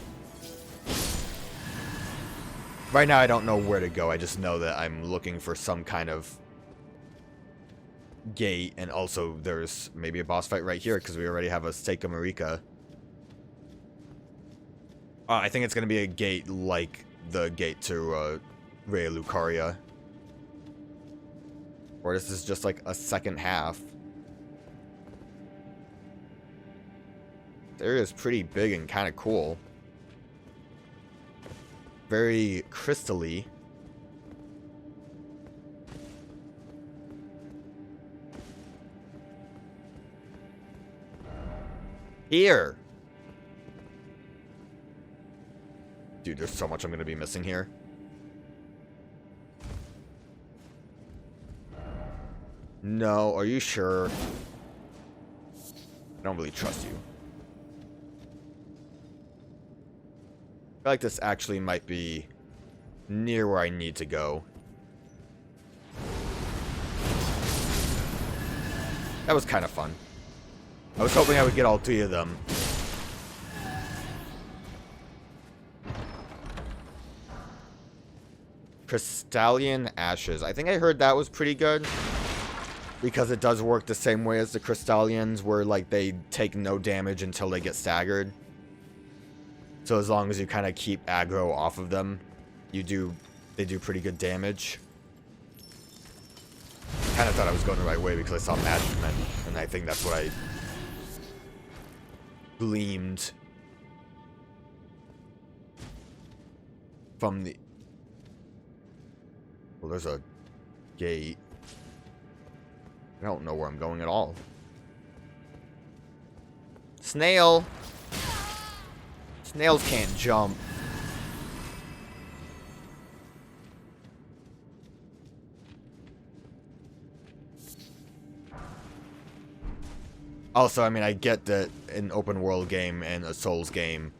Right now, I don't know where to go. I just know that I'm looking for some kind of gate, and also there's maybe a boss fight right here because we already have a Stake of Marika. I think it's going to be a gate like the gate to Raya Lucaria. Or this is just like a second half. The area is pretty big and kind of cool. Very crystally. Here! Dude, there's so much I'm going to be missing here. No, are you sure? I don't really trust you. I feel like this actually might be near where I need to go. That was kind of fun. I was hoping I would get all three of them. Crystalline Ashes. I think I heard that was pretty good. Because it does work the same way as the Crystallians, where like they take no damage until they get staggered. So as long as you kind of keep aggro off of them, they do pretty good damage. I kind of thought I was going the right way because I saw Magic Men, and I think that's what I gleamed from the... Well, there's a gate. I don't know where I'm going at all. Snail! Snails can't jump. Also, I mean, I get that an open world game and a Souls game,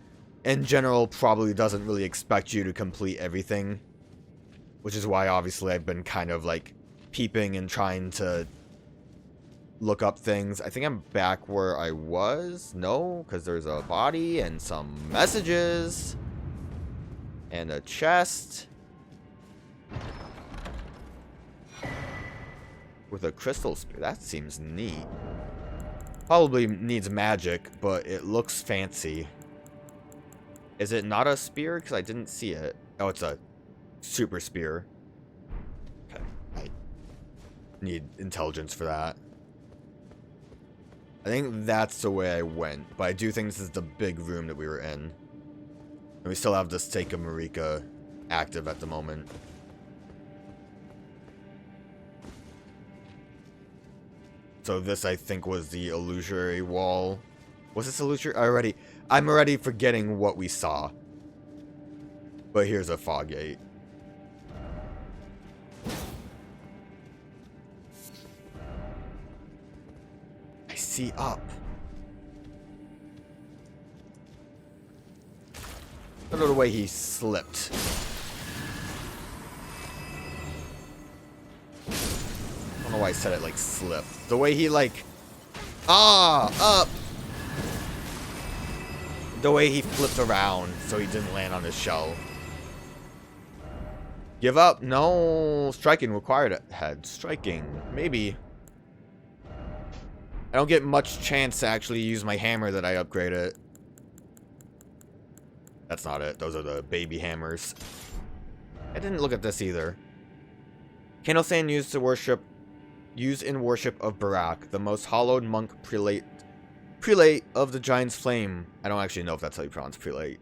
in general, probably doesn't really expect you to complete everything. Which is why, obviously, I've been kind of, like, peeping and trying to look up things. I think I'm back where I was. No, because there's a body and some messages. And a chest. With a crystal spear. That seems neat. Probably needs magic, but it looks fancy. Is it not a spear? Because I didn't see it. Oh, it's a super spear. Okay. I need intelligence for that. I think that's the way I went. But I do think this is the big room that we were in. And we still have the Stake of Marika active at the moment. So this, I think, was the illusory wall. Was this illusory? I'm already forgetting what we saw. But here's a fog gate. I see up. I don't know the way he slipped. I don't know why I said it like slip. The way he like... up! The way he flipped around so he didn't land on his shell. Give up? No. Striking required head. Striking. Maybe. I don't get much chance to actually use my hammer that I upgraded. That's not it. Those are the baby hammers. I didn't look at this either. Candle sand used in worship of Barak, the most hallowed monk prelate of the Giant's Flame. I don't actually know if that's how you pronounce prelate.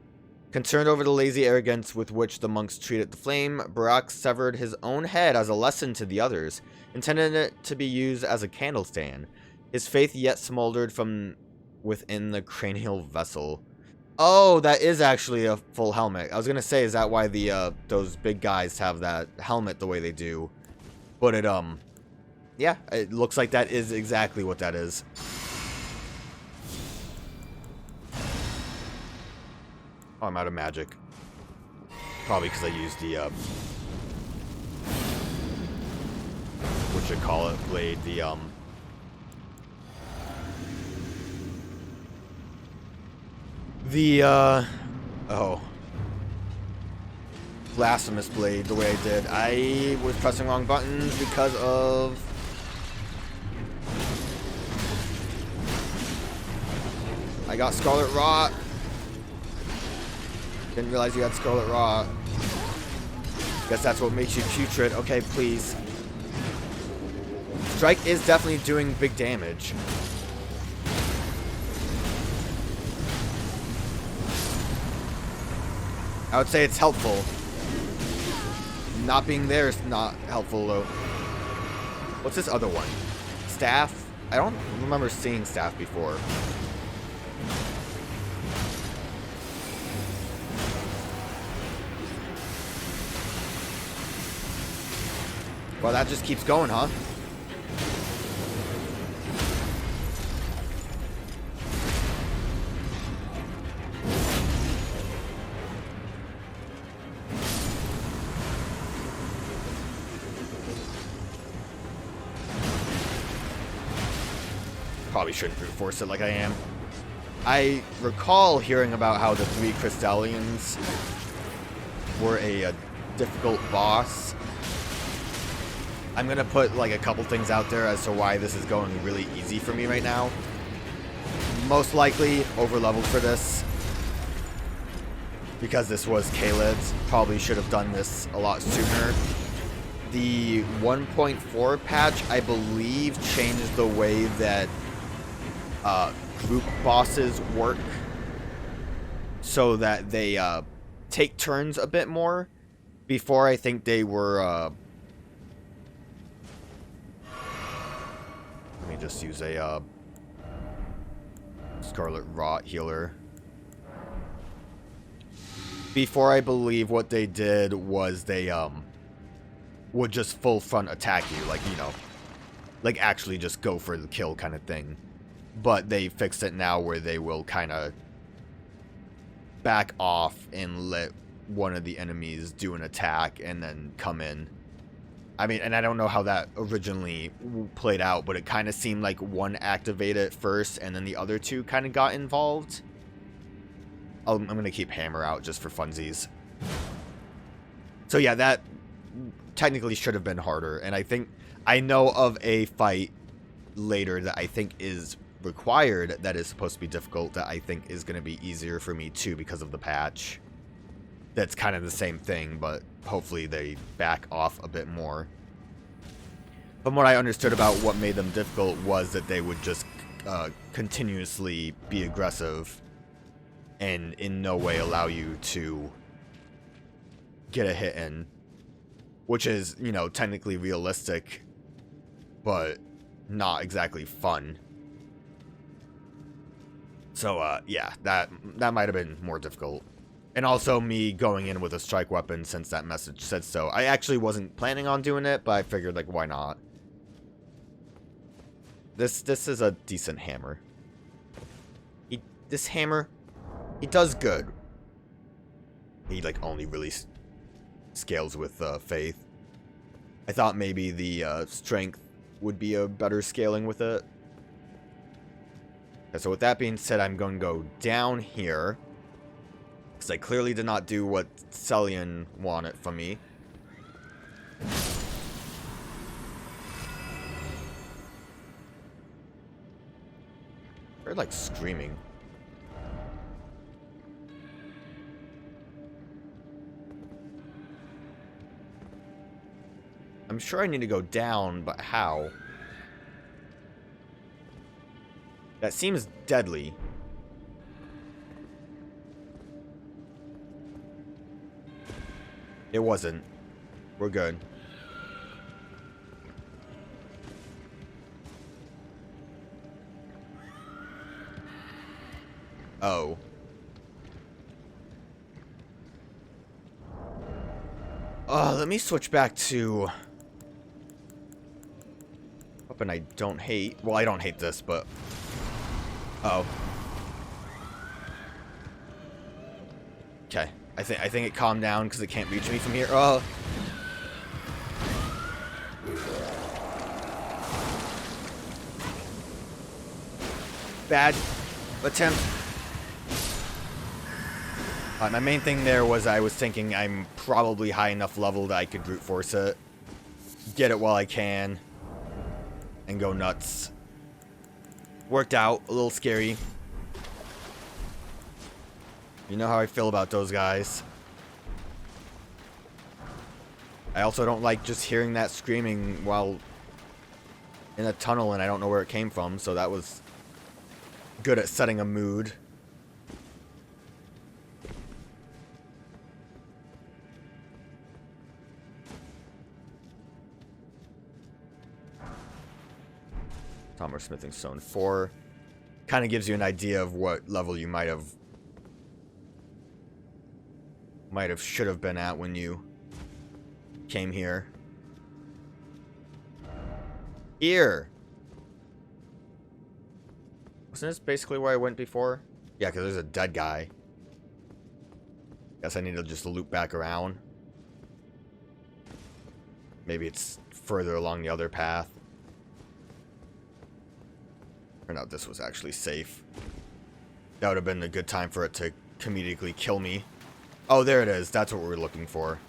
Concerned over the lazy arrogance with which the monks treated the flame, Barak severed his own head as a lesson to the others, intending it to be used as a candle stand. His faith yet smoldered from within the cranial vessel. Oh, that is actually a full helmet. I was gonna say, is that why the those big guys have that helmet the way they do? But it yeah, it looks like that is exactly what that is. Oh, I'm out of magic. Probably because I used the whatchamacallit blade, oh, blasphemous blade the way I did. I was pressing wrong buttons because of I got Scarlet Rot. Didn't realize you had Scarlet Rot. Guess that's what makes you putrid. Okay, please. Strike is definitely doing big damage. I would say it's helpful. Not being there is not helpful, though. What's this other one? Staff? I don't remember seeing staff before. Well, that just keeps going, huh? Probably shouldn't brute force it like I am. I recall hearing about how the 3 Crystallians were a difficult boss. I'm gonna put like a couple things out there as to why this is going really easy for me right now. Most likely over-leveled for this. Because this was Caelid's. Probably should have done this a lot sooner. The 1.4 patch, I believe, changed the way that group bosses work. So that they take turns a bit more. Before, I think they were... Let me just use a Scarlet Rot healer. Before, I believe what they did was they would just full front attack you, like, you know, like actually just go for the kill kind of thing. but they fixed it now where they will kind of back off and let one of the enemies do an attack and then come in. I mean, and I don't know how that originally played out, but it kind of seemed like one activated first and then the other two kind of got involved. I'm going to keep Hammer out just for funsies. So yeah, that technically should have been harder. And I think I know of a fight later that I think is required that is supposed to be difficult that I think is going to be easier for me too because of the patch. That's kind of the same thing, but hopefully they back off a bit more. From what I understood about what made them difficult was that they would just continuously be aggressive and in no way allow you to get a hit in, which is, you know, technically realistic, but not exactly fun. So, yeah, that might have been more difficult. And also me going in with a strike weapon since that message said so. I actually wasn't planning on doing it, but I figured, like, why not? This is a decent hammer. This hammer, he does good. He, like, only really scales with faith. I thought maybe the strength would be a better scaling with it. Okay, so with that being said, I'm going to go down here. Because I clearly did not do what Celian wanted from me. They're like screaming. I'm sure I need to go down, but how? That seems deadly. It wasn't. We're good. Oh. Let me switch back to weapon I don't hate. Well, I don't hate this, but uh-oh. Okay. I think it calmed down because it can't reach me from here. Oh. Bad attempt. My main thing there was I was thinking I'm probably high enough level that I could brute force it. Get it while I can. And go nuts. Worked out. A little scary. You know how I feel about those guys. I also don't like just hearing that screaming while in a tunnel and I don't know where it came from, so that was good at setting a mood. Tom Smithing Stone 4 kind of gives you an idea of what level you might have should have been at when you came here. Here. Wasn't this basically where I went before? Yeah, because there's a dead guy. Guess I need to just loop back around. Maybe it's further along the other path. Turned out this was actually safe. That would have been a good time for it to comedically kill me. Oh, there it is. That's what we were looking for.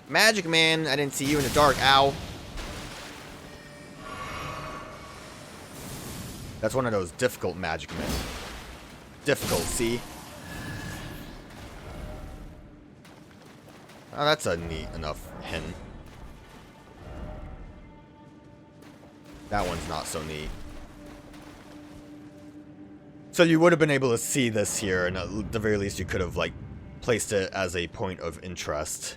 Magic man, I didn't see you in the dark. Ow. That's one of those difficult magic men. Difficult, see? Oh, that's a neat enough hint. That one's not so neat. So you would have been able to see this here, and at the very least you could have, like, placed it as a point of interest.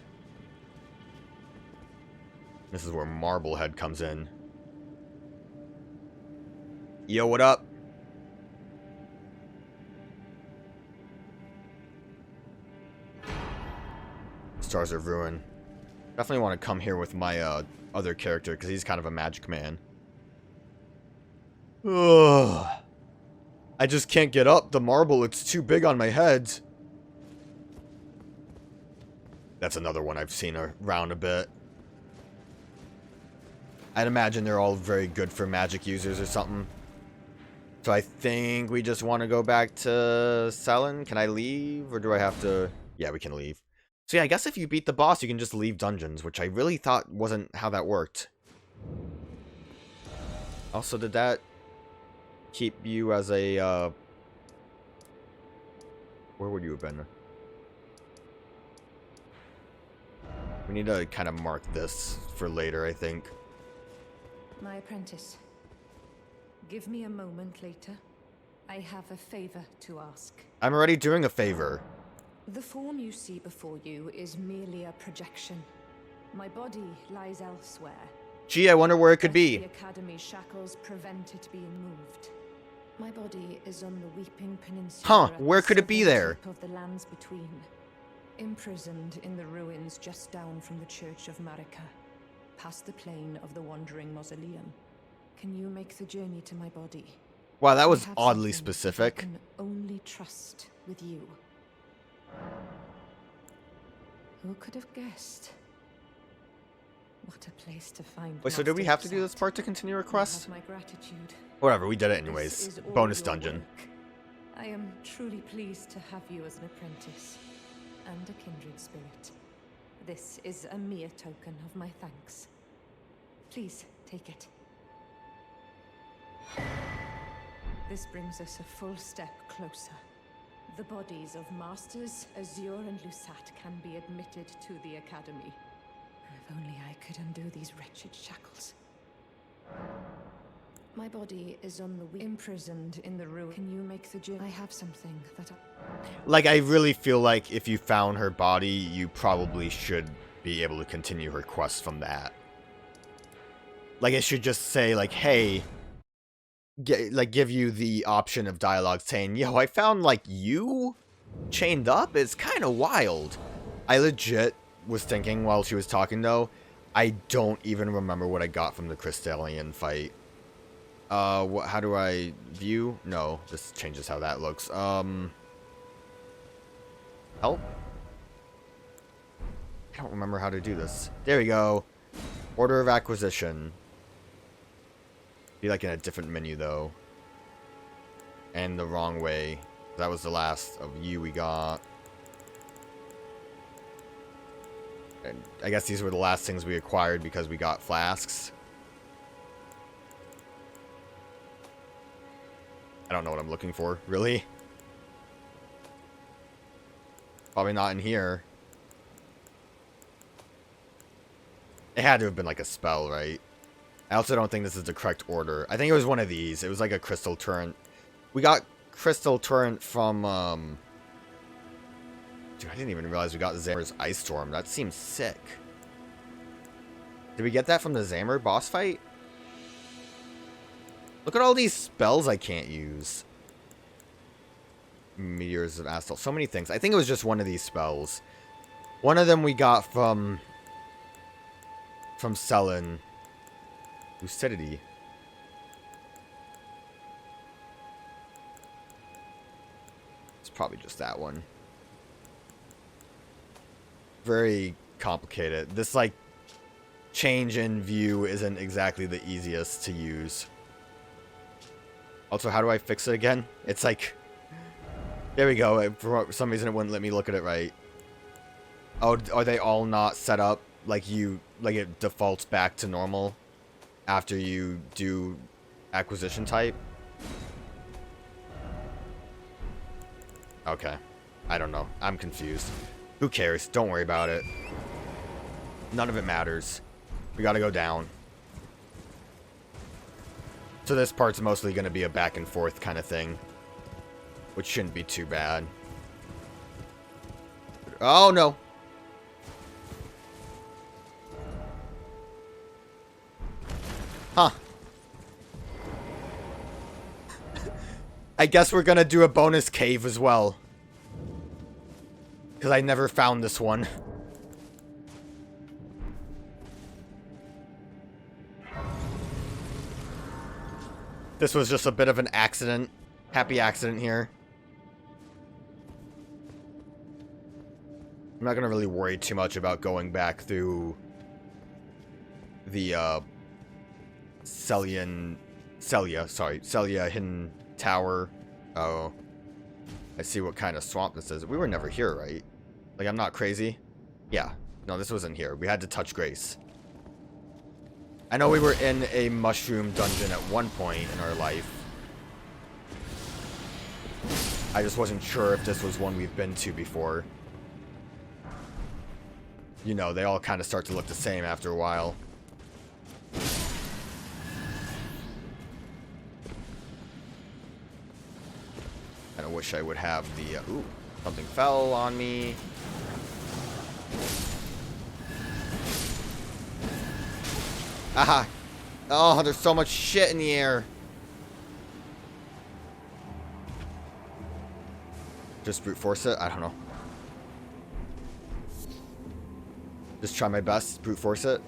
This is where Marblehead comes in. Yo, what up? Stars of Ruin. Definitely want to come here with my other character, because he's kind of a magic man. Ugh. I just can't get up the marble. It's too big on my head. That's another one I've seen around a bit. I'd imagine they're all very good for magic users or something. So I think we just want to go back to Selen. Can I leave? Or do I have to... Yeah, we can leave. So yeah, I guess if you beat the boss, you can just leave dungeons, which I really thought wasn't how that worked. Also, did that keep you as a... Where would you have been? We need to kind of mark this for later, I think. My apprentice. Give me a moment later. I have a favor to ask. I'm already doing a favor. The form you see before you is merely a projection. My body lies elsewhere. Gee, I wonder where it could be. The Academy's shackles prevent it being moved. My body is on the Weeping Peninsula. Huh, where could it be there? Of the lands between. Imprisoned in the ruins just down from the Church of Marika. Past the plain of the Wandering Mausoleum. Can you make the journey to my body? Wow, that was I have oddly something specific. I can only trust with you. Who could have guessed? What a place to find. Wait, so did we have to do this Master part to continue our quest? You have my gratitude. Whatever, we did it This anyways. is all Bonus your dungeon. work. I am truly pleased to have you as an apprentice and a kindred spirit. This is a mere token of my thanks. Please take it. This brings us a full step closer. The bodies of Masters Azure and Lusat can be admitted to the Academy. If only I could undo these wretched shackles. My body is on the imprisoned in the ruin. Can you make the journey? I have something that Like, I really feel like if you found her body, you probably should be able to continue her quest from that. Like, it should just say, like, hey... give you the option of dialogue saying, yo, I found, like, you chained up? It's kind of wild. I legit was thinking while she was talking, though, I don't even remember what I got from the Crystallian fight. How do I view? No, this changes how that looks. Help? I don't remember how to do this. There we go. Order of acquisition. Be like in a different menu though. And the wrong way. That was the last of you we got. And I guess these were the last things we acquired because we got flasks. I don't know what I'm looking for, really. Probably not in here. It had to have been like a spell, right? I also don't think this is the correct order. I think it was one of these. It was like a crystal torrent. We got crystal torrent from, Dude, I didn't even realize we got Zamer's Ice Storm. That seems sick. Did we get that from the Zamer boss fight? Look at all these spells I can't use. Meteors of Astal. So many things. I think it was just one of these spells. One of them we got from Selen. Lucidity. It's probably just that one. Very complicated. This, like, change in view isn't exactly the easiest to use. Also, how do I fix it again? It's like... There we go. For some reason, it wouldn't let me look at it right. Oh, are they all not set up like like it defaults back to normal after you do acquisition type? Okay. I don't know. I'm confused. Who cares? Don't worry about it. None of it matters. We gotta go down. So this part's mostly gonna be a back and forth kind of thing. Which shouldn't be too bad. Oh, no. Huh. I guess we're gonna do a bonus cave as well. Because I never found this one. This was just a bit of an accident. Happy accident here. I'm not gonna really worry too much about going back through the Celia Hidden Tower. Oh, I see what kind of swamp this is. We were never here, right? Like, I'm not crazy. Yeah, no, this wasn't here. We had to touch Grace. I know we were in a mushroom dungeon at one point in our life. I just wasn't sure if this was one we've been to before. You know, they all kind of start to look the same after a while. And I wish I would have the... ooh, something fell on me. Aha! Oh, there's so much shit in the air. Just brute force it? I don't know. Just try my best. Brute force it.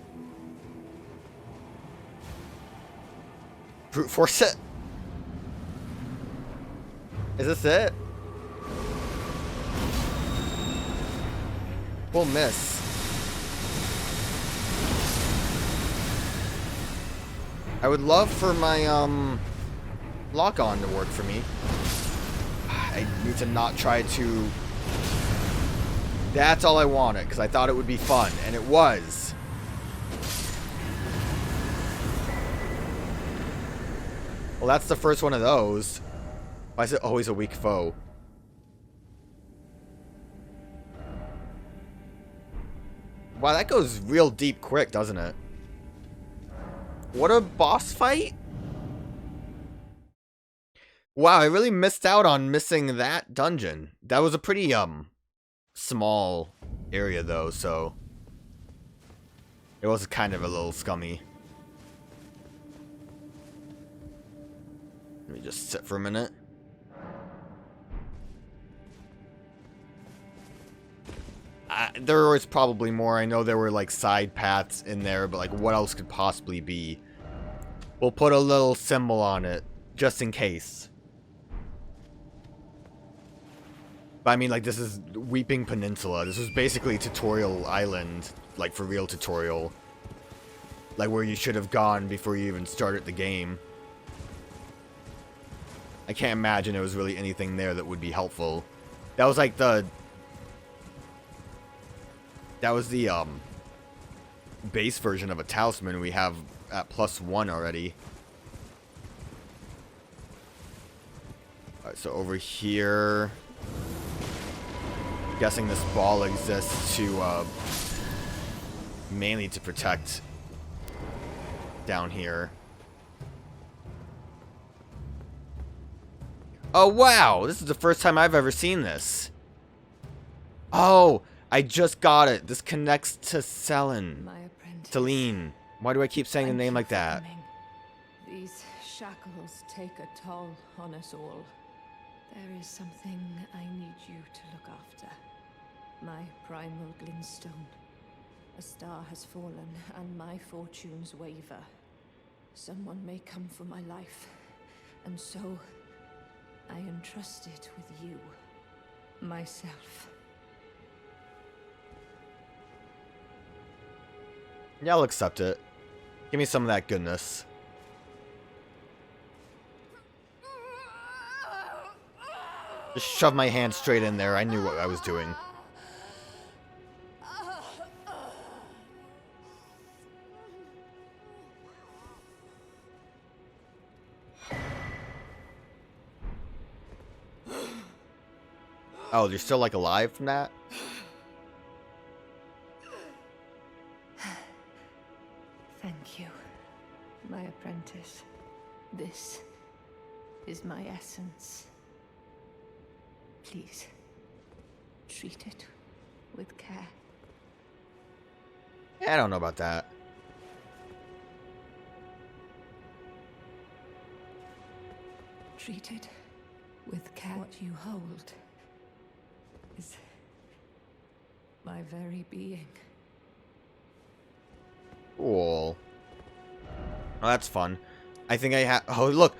Brute force it? Is this it? We'll miss. I would love for my lock-on to work for me. I need to not try to... That's all I wanted, because I thought it would be fun, and it was. Well, that's the first one of those. Why is it always a weak foe? Wow, that goes real deep quick, doesn't it? What a boss fight? Wow, I really missed out on missing that dungeon. That was a pretty, small area, though, so... It was kind of a little scummy. Let me just sit for a minute. There was probably more. I know there were, like, side paths in there, but, like, what else could possibly be? We'll put a little symbol on it, just in case. But I mean, like, this is Weeping Peninsula. This was basically Tutorial Island, like, for real tutorial. Like, where you should have gone before you even started the game. I can't imagine there was really anything there that would be helpful. That was, like, the... That was the, base version of a talisman we have at +1 already. Alright, so over here... I'm guessing this ball exists to, mainly to protect down here. Oh, wow! This is the first time I've ever seen this. Oh, I just got it. This connects to Selin. My apprentice. Selene. Why do I keep saying a Thank name you like for that? coming. These shackles take a toll on us all. There is something I need you to look after. My primal Glenstone. A star has fallen, and my fortunes waver. Someone may come for my life, and so I entrust it with you. Myself. Yeah, I'll accept it. Give me some of that goodness. Just shove my hand straight in there. I knew what I was doing. Oh, you're still, like, alive from that? Thank you, my apprentice. This is my essence. Please, treat it with care. Yeah, I don't know about that. Treat it with care. What you hold is my very being. Cool. Oh, that's fun. I think I have... Oh, look!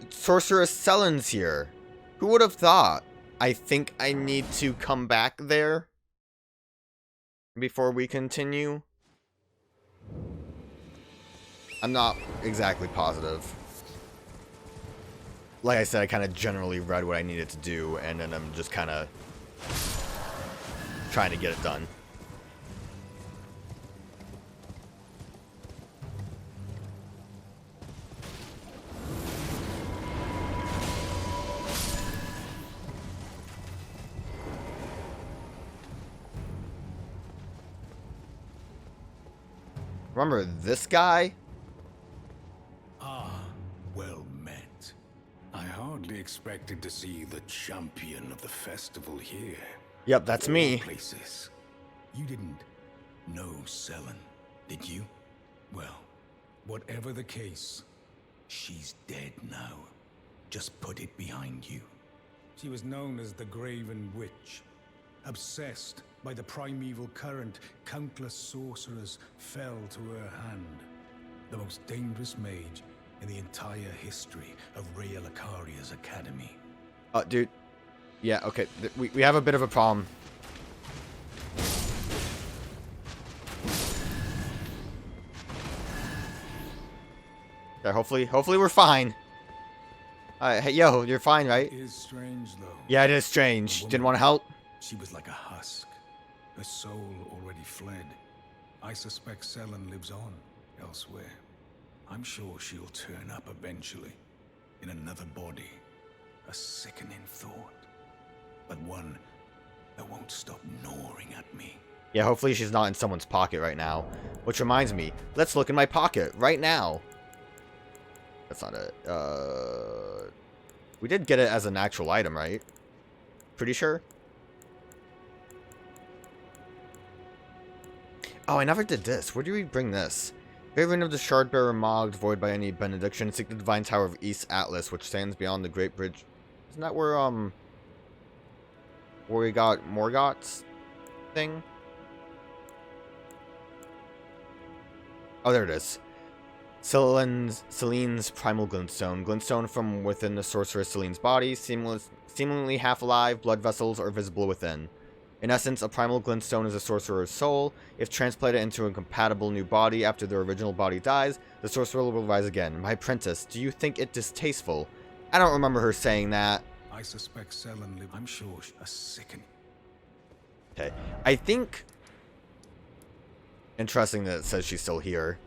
Sorceress Selen's here. Who would have thought? I think I need to come back there before we continue. I'm not exactly positive. Like I said, I kind of generally read what I needed to do, and then I'm just kind of trying to get it done. Remember this guy? Ah, well met. I hardly expected to see the champion of the festival here. Yep, that's me. Places. You didn't know Selen, did you? Well, whatever the case, she's dead now. Just put it behind you. She was known as the Graven Witch. Obsessed by the primeval current, countless sorcerers fell to her hand. The most dangerous mage in the entire history of Rennala's academy. Dude. Yeah, okay. We have a bit of a problem. Okay, hopefully we're fine. Hey, yo, you're fine, right? It is strange, though. Yeah, it is strange. Didn't want to help? She was like a husk. Her soul already fled. I suspect Selen lives on elsewhere. I'm sure she'll turn up eventually. In another body. A sickening thought. But one that won't stop gnawing at me. Yeah, hopefully she's not in someone's pocket right now. Which reminds me, let's look in my pocket right now. That's not it. We did get it as an actual item, right? Pretty sure? Oh, I never did this. Where do we bring this? Great Rune of the Shardbearer Morgott, void by any benediction. Seek the Divine Tower of East Atlas, which stands beyond the Great Bridge. Isn't that where we got Morgott's thing? Oh, there it is. Selene's primal glintstone. Glintstone from within the sorceress Selene's body, seemingly half alive, blood vessels are visible within. In essence, a primal glintstone is a sorcerer's soul. If transplanted into a compatible new body after their original body dies, the sorcerer will rise again. My apprentice, do you think it distasteful? I don't remember her saying that. I suspect Selen lives. I'm sure a sickening. Okay. I think... Interesting that it says she's still here.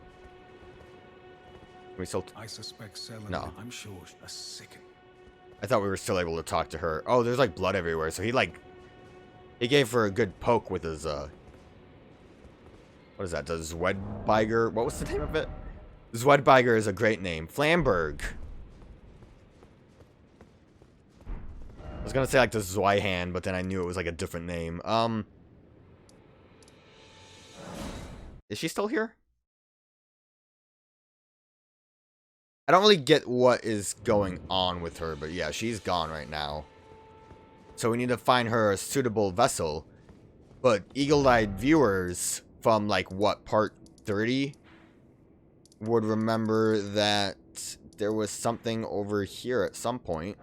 Can we still... I suspect Selen. No. I'm sure a sickening. I thought we were still able to talk to her. Oh, there's like blood everywhere, so he gave her a good poke with his, what is that? The Zwedbiger? What was the name of it? Zwedbiger is a great name. Flamberg. I was gonna say like the Zweihan, but then I knew it was like a different name. Is she still here? I don't really get what is going on with her, but yeah, she's gone right now. So we need to find her a suitable vessel. But eagle-eyed viewers from, like, what, part 30? Would remember that there was something over here at some point.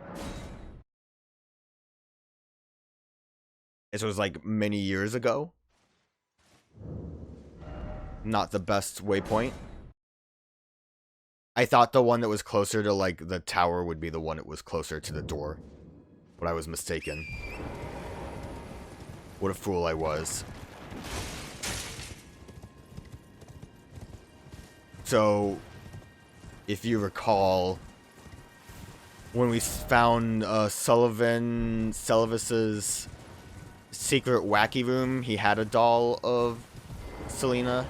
This was, like, many years ago. Not the best waypoint. I thought the one that was closer to, like, the tower would be the one that was closer to the door. But I was mistaken. What a fool I was. So, if you recall, when we found Sullivan's secret wacky room, he had a doll of Selena.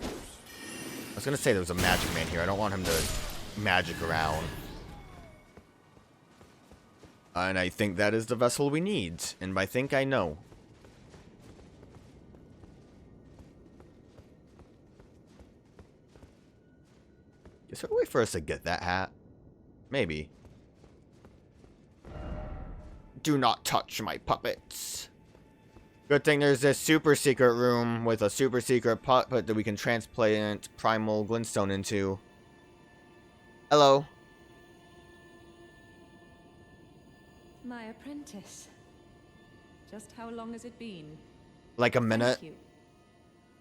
I was gonna say there was a magic man here. I don't want him to magic around. And I think that is the vessel we need. And by think, I know. Is there a way for us to get that hat? Maybe. Do not touch my puppets. Good thing there's this super secret room with a super secret puppet that we can transplant primal glintstone into. Hello. My apprentice. Just how long has it been? Like a minute. Thank you.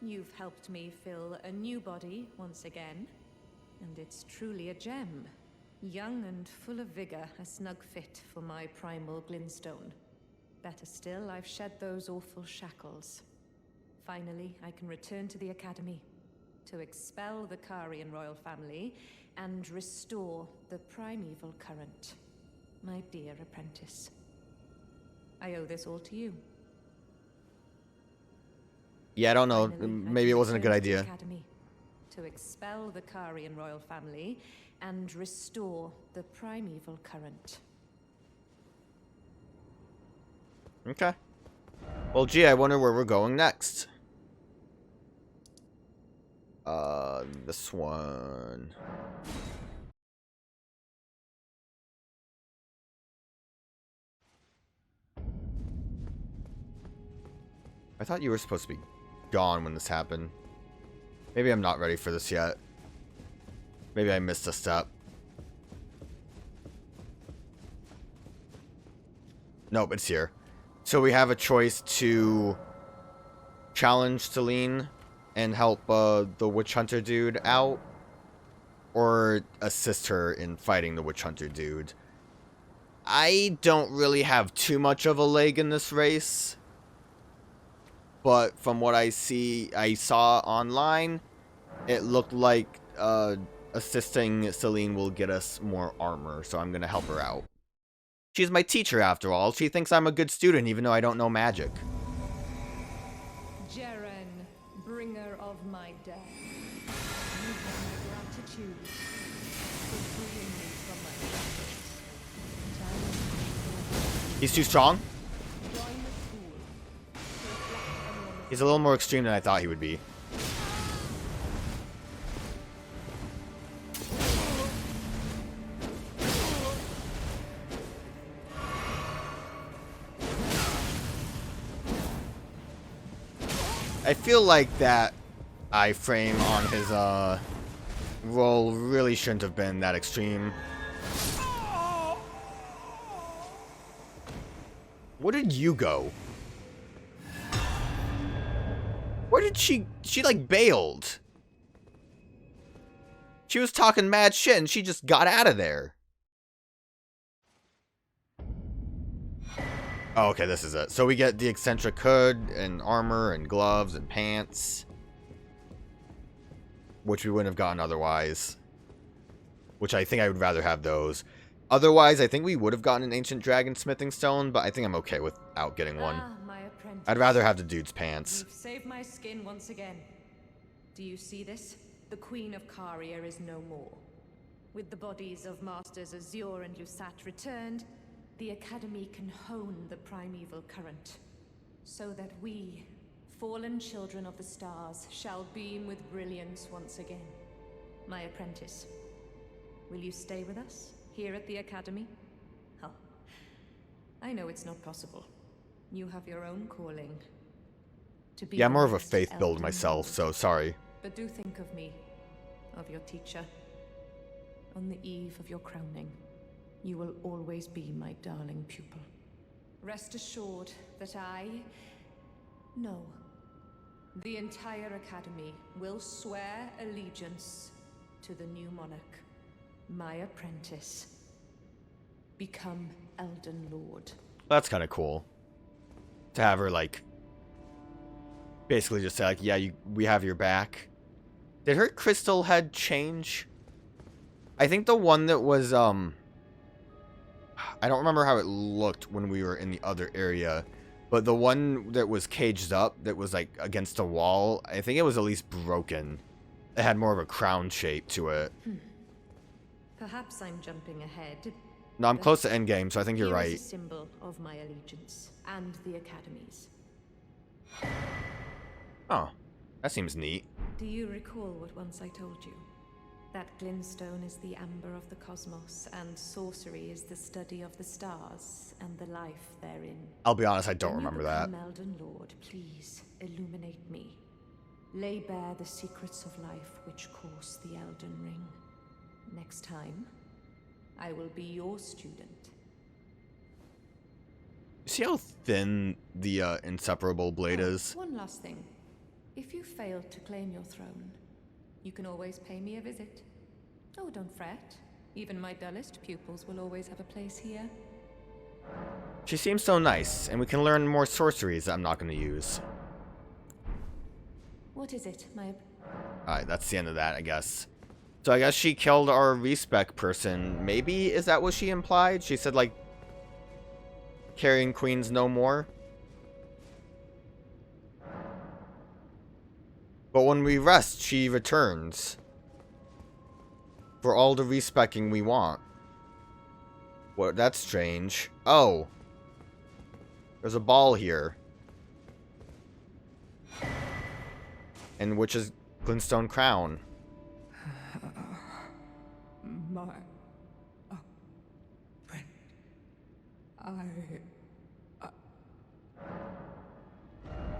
You've helped me fill a new body once again, and it's truly a gem. Young and full of vigor, a snug fit for my primal Glenstone. Better still, I've shed those awful shackles. Finally, I can return to the Academy to expel the Carian royal family and restore the primeval current. My dear apprentice. I owe this all to you. Yeah, I don't know. Finally, Maybe it wasn't a good return to the idea. Academy to expel the Carian royal family and restore the primeval current. Okay. Well, gee, I wonder where we're going next. This one. I thought you were supposed to be gone when this happened. Maybe I'm not ready for this yet. Maybe I missed a step. Nope, it's here. So we have a choice to challenge Celine and help the witch hunter dude out, or assist her in fighting the witch hunter dude. I don't really have too much of a leg in this race, but from what I saw online, it looked like assisting Celine will get us more armor, so I'm gonna help her out. She's my teacher after all. She thinks I'm a good student even though I don't know magic. Jaren, bringer of my death. You have my gratitude for freeing me from my shackles. He's too strong? Join the school to reflect on your He's a little more extreme than I thought he would be. I feel like that iframe on his roll really shouldn't have been that extreme. Where did you go? Where did she like bailed? She was talking mad shit and she just got out of there. Oh, okay, this is it. So we get the eccentric hood and armor and gloves and pants, which we wouldn't have gotten otherwise. Which I think I would rather have those. Otherwise, I think we would have gotten an ancient dragon smithing stone, but I think I'm okay without getting one. my apprentice. I'd rather have the dude's pants. You've saved my skin once again. Do you see this? The Queen of Caria is no more. With the bodies of Masters Azure and Lusat returned, the Academy can hone the primeval current, so that we, fallen children of the stars, shall beam with brilliance once again. My apprentice, will you stay with us, here at the Academy? Oh, I know it's not possible. You have your own calling. To be Yeah, I'm more of a next faith build Elden myself, Lord. so sorry. But do think of me, of your teacher. On the eve of your crowning, you will always be my darling pupil. Rest assured that no, the entire Academy will swear allegiance to the new monarch, my apprentice. Become Elden Lord. That's kind of cool. To have her, like, basically just say, like, yeah, we have your back. Did her crystal head change? I think the one that was, I don't remember how it looked when we were in the other area, but the one that was caged up, that was, like, against a wall, I think it was at least broken. It had more of a crown shape to it. Perhaps I'm jumping ahead. No, I'm close to endgame, so I think you're Here is right. a symbol of my allegiance and the Academy's. Oh, that seems neat. Do you recall what once I told you? That Glenstone is the amber of the cosmos, and sorcery is the study of the stars and the life therein. I'll be honest, I don't When you remember that. become Elden Lord, please illuminate me. Lay bare the secrets of life which course the Elden Ring. Next time, I will be your student. see how thin the inseparable blade is? One last thing. If you fail to claim your throne, you can always pay me a visit. Oh, don't fret. Even my dullest pupils will always have a place here. She seems so nice, and we can learn more sorceries that I'm not going to use. What is it, my... Alright, that's the end of that, I guess. So I guess she killed our respec person. Maybe? Is that what she implied? She said, like, carrying queens no more? But when we rest, she returns. For all the respecking we want. What? That's strange. Oh. There's a ball here. And which is Glenstone Crown. My friend,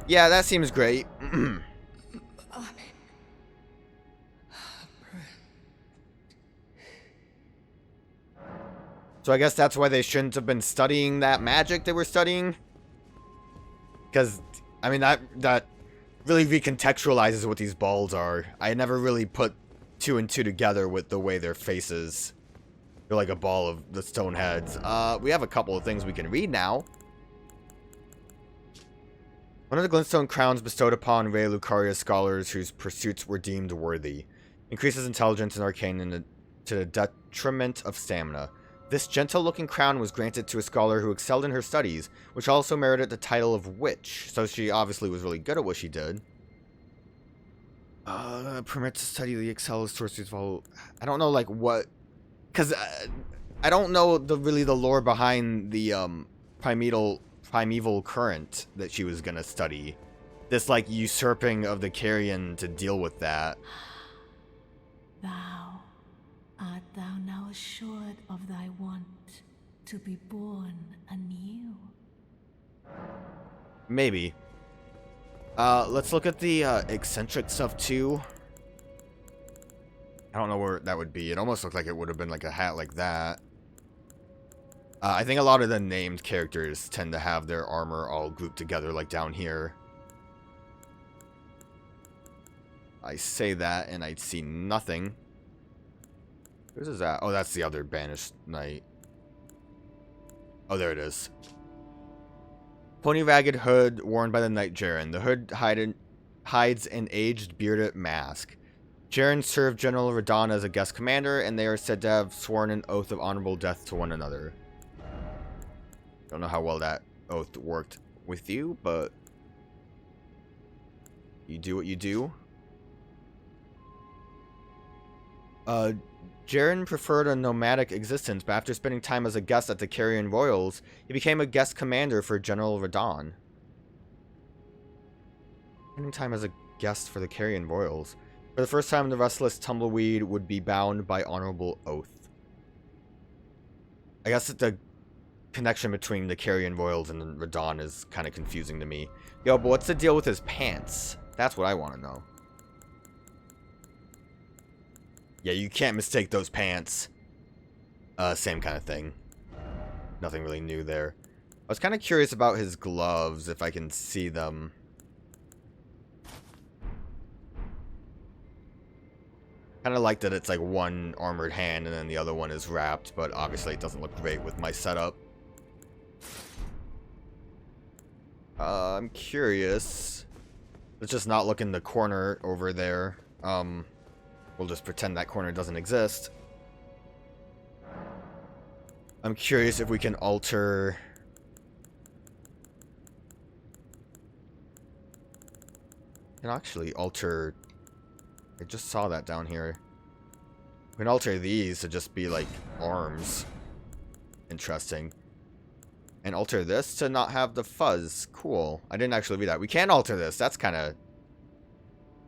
Yeah, that seems great. So I guess that's why they shouldn't have been studying that magic they were studying. Because, I mean, that really recontextualizes what these balls are. I never really put 2 and 2 together with the way their faces. They're like a ball of the stone heads. We have a couple of things we can read now. One of the Glenstone crowns bestowed upon Raya Lucaria scholars whose pursuits were deemed worthy. Increases intelligence and arcane to the detriment of stamina. This gentle-looking crown was granted to a scholar who excelled in her studies, which also merited the title of witch. So she obviously was really good at what she did. Permit to study the exiles sorceries while... I don't know, like, what... Because I don't know really the lore behind the primeval current that she was going to study. This, like, usurping of the carrion to deal with that. Thou, art thou now assured of thy want to be born anew? Maybe. Let's look at the eccentric stuff too. I don't know where that would be. It almost looked like it would have been like a hat like that. I think a lot of the named characters tend to have their armor all grouped together like down here. I say that and I see nothing. Whose is that? Oh, that's the other banished knight. Oh, there it is. Pony ragged hood worn by the knight Jaren. The hood hides an aged bearded mask. Jaren served General Radahn as a guest commander, and they are said to have sworn an oath of honorable death to one another. Don't know how well that oath worked with you, but you do what you do. Jaren preferred a nomadic existence, but after spending time as a guest at the Carrion Royals, he became a guest commander for General Radahn. Spending time as a guest for the Carrion Royals. For the first time, the restless tumbleweed would be bound by honorable oath. I guess that the connection between the Carrion Royals and Radahn is kind of confusing to me. Yo, but what's the deal with his pants? That's what I want to know. Yeah, you can't mistake those pants. Same kind of thing. Nothing really new there. I was kind of curious about his gloves, if I can see them. Kind of like that it's like one armored hand and then the other one is wrapped, but obviously it doesn't look great with my setup. I'm curious. Let's just not look in the corner over there. We'll just pretend that corner doesn't exist. I'm curious if we can alter... can actually alter... I just saw that down here. We can alter these to just be like arms. Interesting. And alter this to not have the fuzz. Cool. I didn't actually read that. We can alter this. That's kind of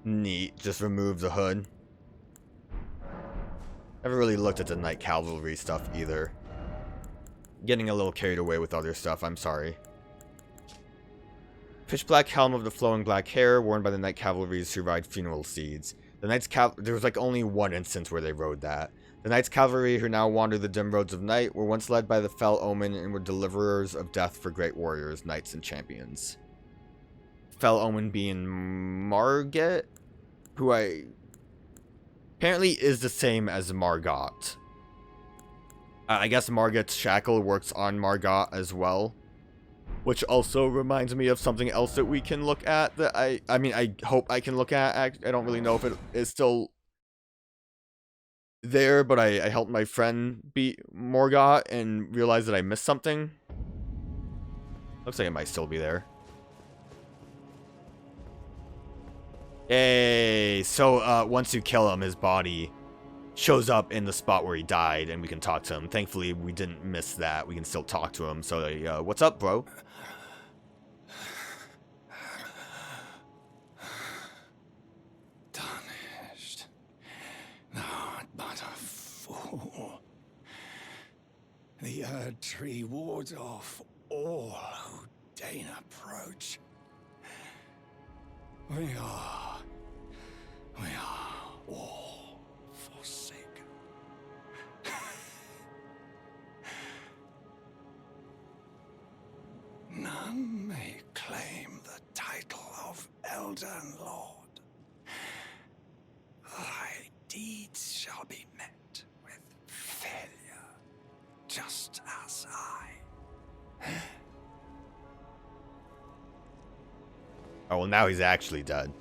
neat. Just remove the hood. Never really looked at the Knight Cavalry stuff either. Getting a little carried away with other stuff. I'm sorry. Pitch black helm of the flowing black hair worn by the Knight Cavalries who ride funeral steeds. The Knights there was like only one instance where they rode that. The Knight's cavalry, who now wander the dim roads of night, were once led by the Fell Omen and were deliverers of death for great warriors, knights, and champions. Fell Omen being Morgott, who apparently is the same as Morgott. I guess Morgott's shackle works on Morgott as well. Which also reminds me of something else that we can look at that I hope I can look at. I don't really know if it is still there, but I helped my friend beat Morgott and realized that I missed something. Looks like it might still be there. Yay! So, once you kill him, his body shows up in the spot where he died, and we can talk to him. Thankfully, we didn't miss that. We can still talk to him. So, what's up, bro? Tarnished. Not but a fool. The Erdtree wards off all who deign approach. We are all forsaken. None may claim the title of Elden Lord. Thy deeds shall be met with failure, just as I. Oh, well, now he's actually dead.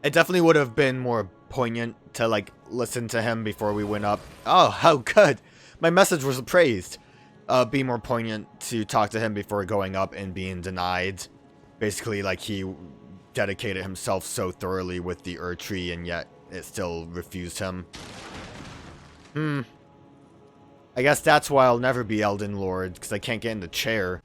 It definitely would have been more poignant to, like, listen to him before we went up. Oh, how good! My message was praised. Be more poignant to talk to him before going up and being denied. Basically, like, he dedicated himself so thoroughly with the Erdtree, and yet it still refused him. I guess that's why I'll never be Elden Lord, because I can't get in the chair.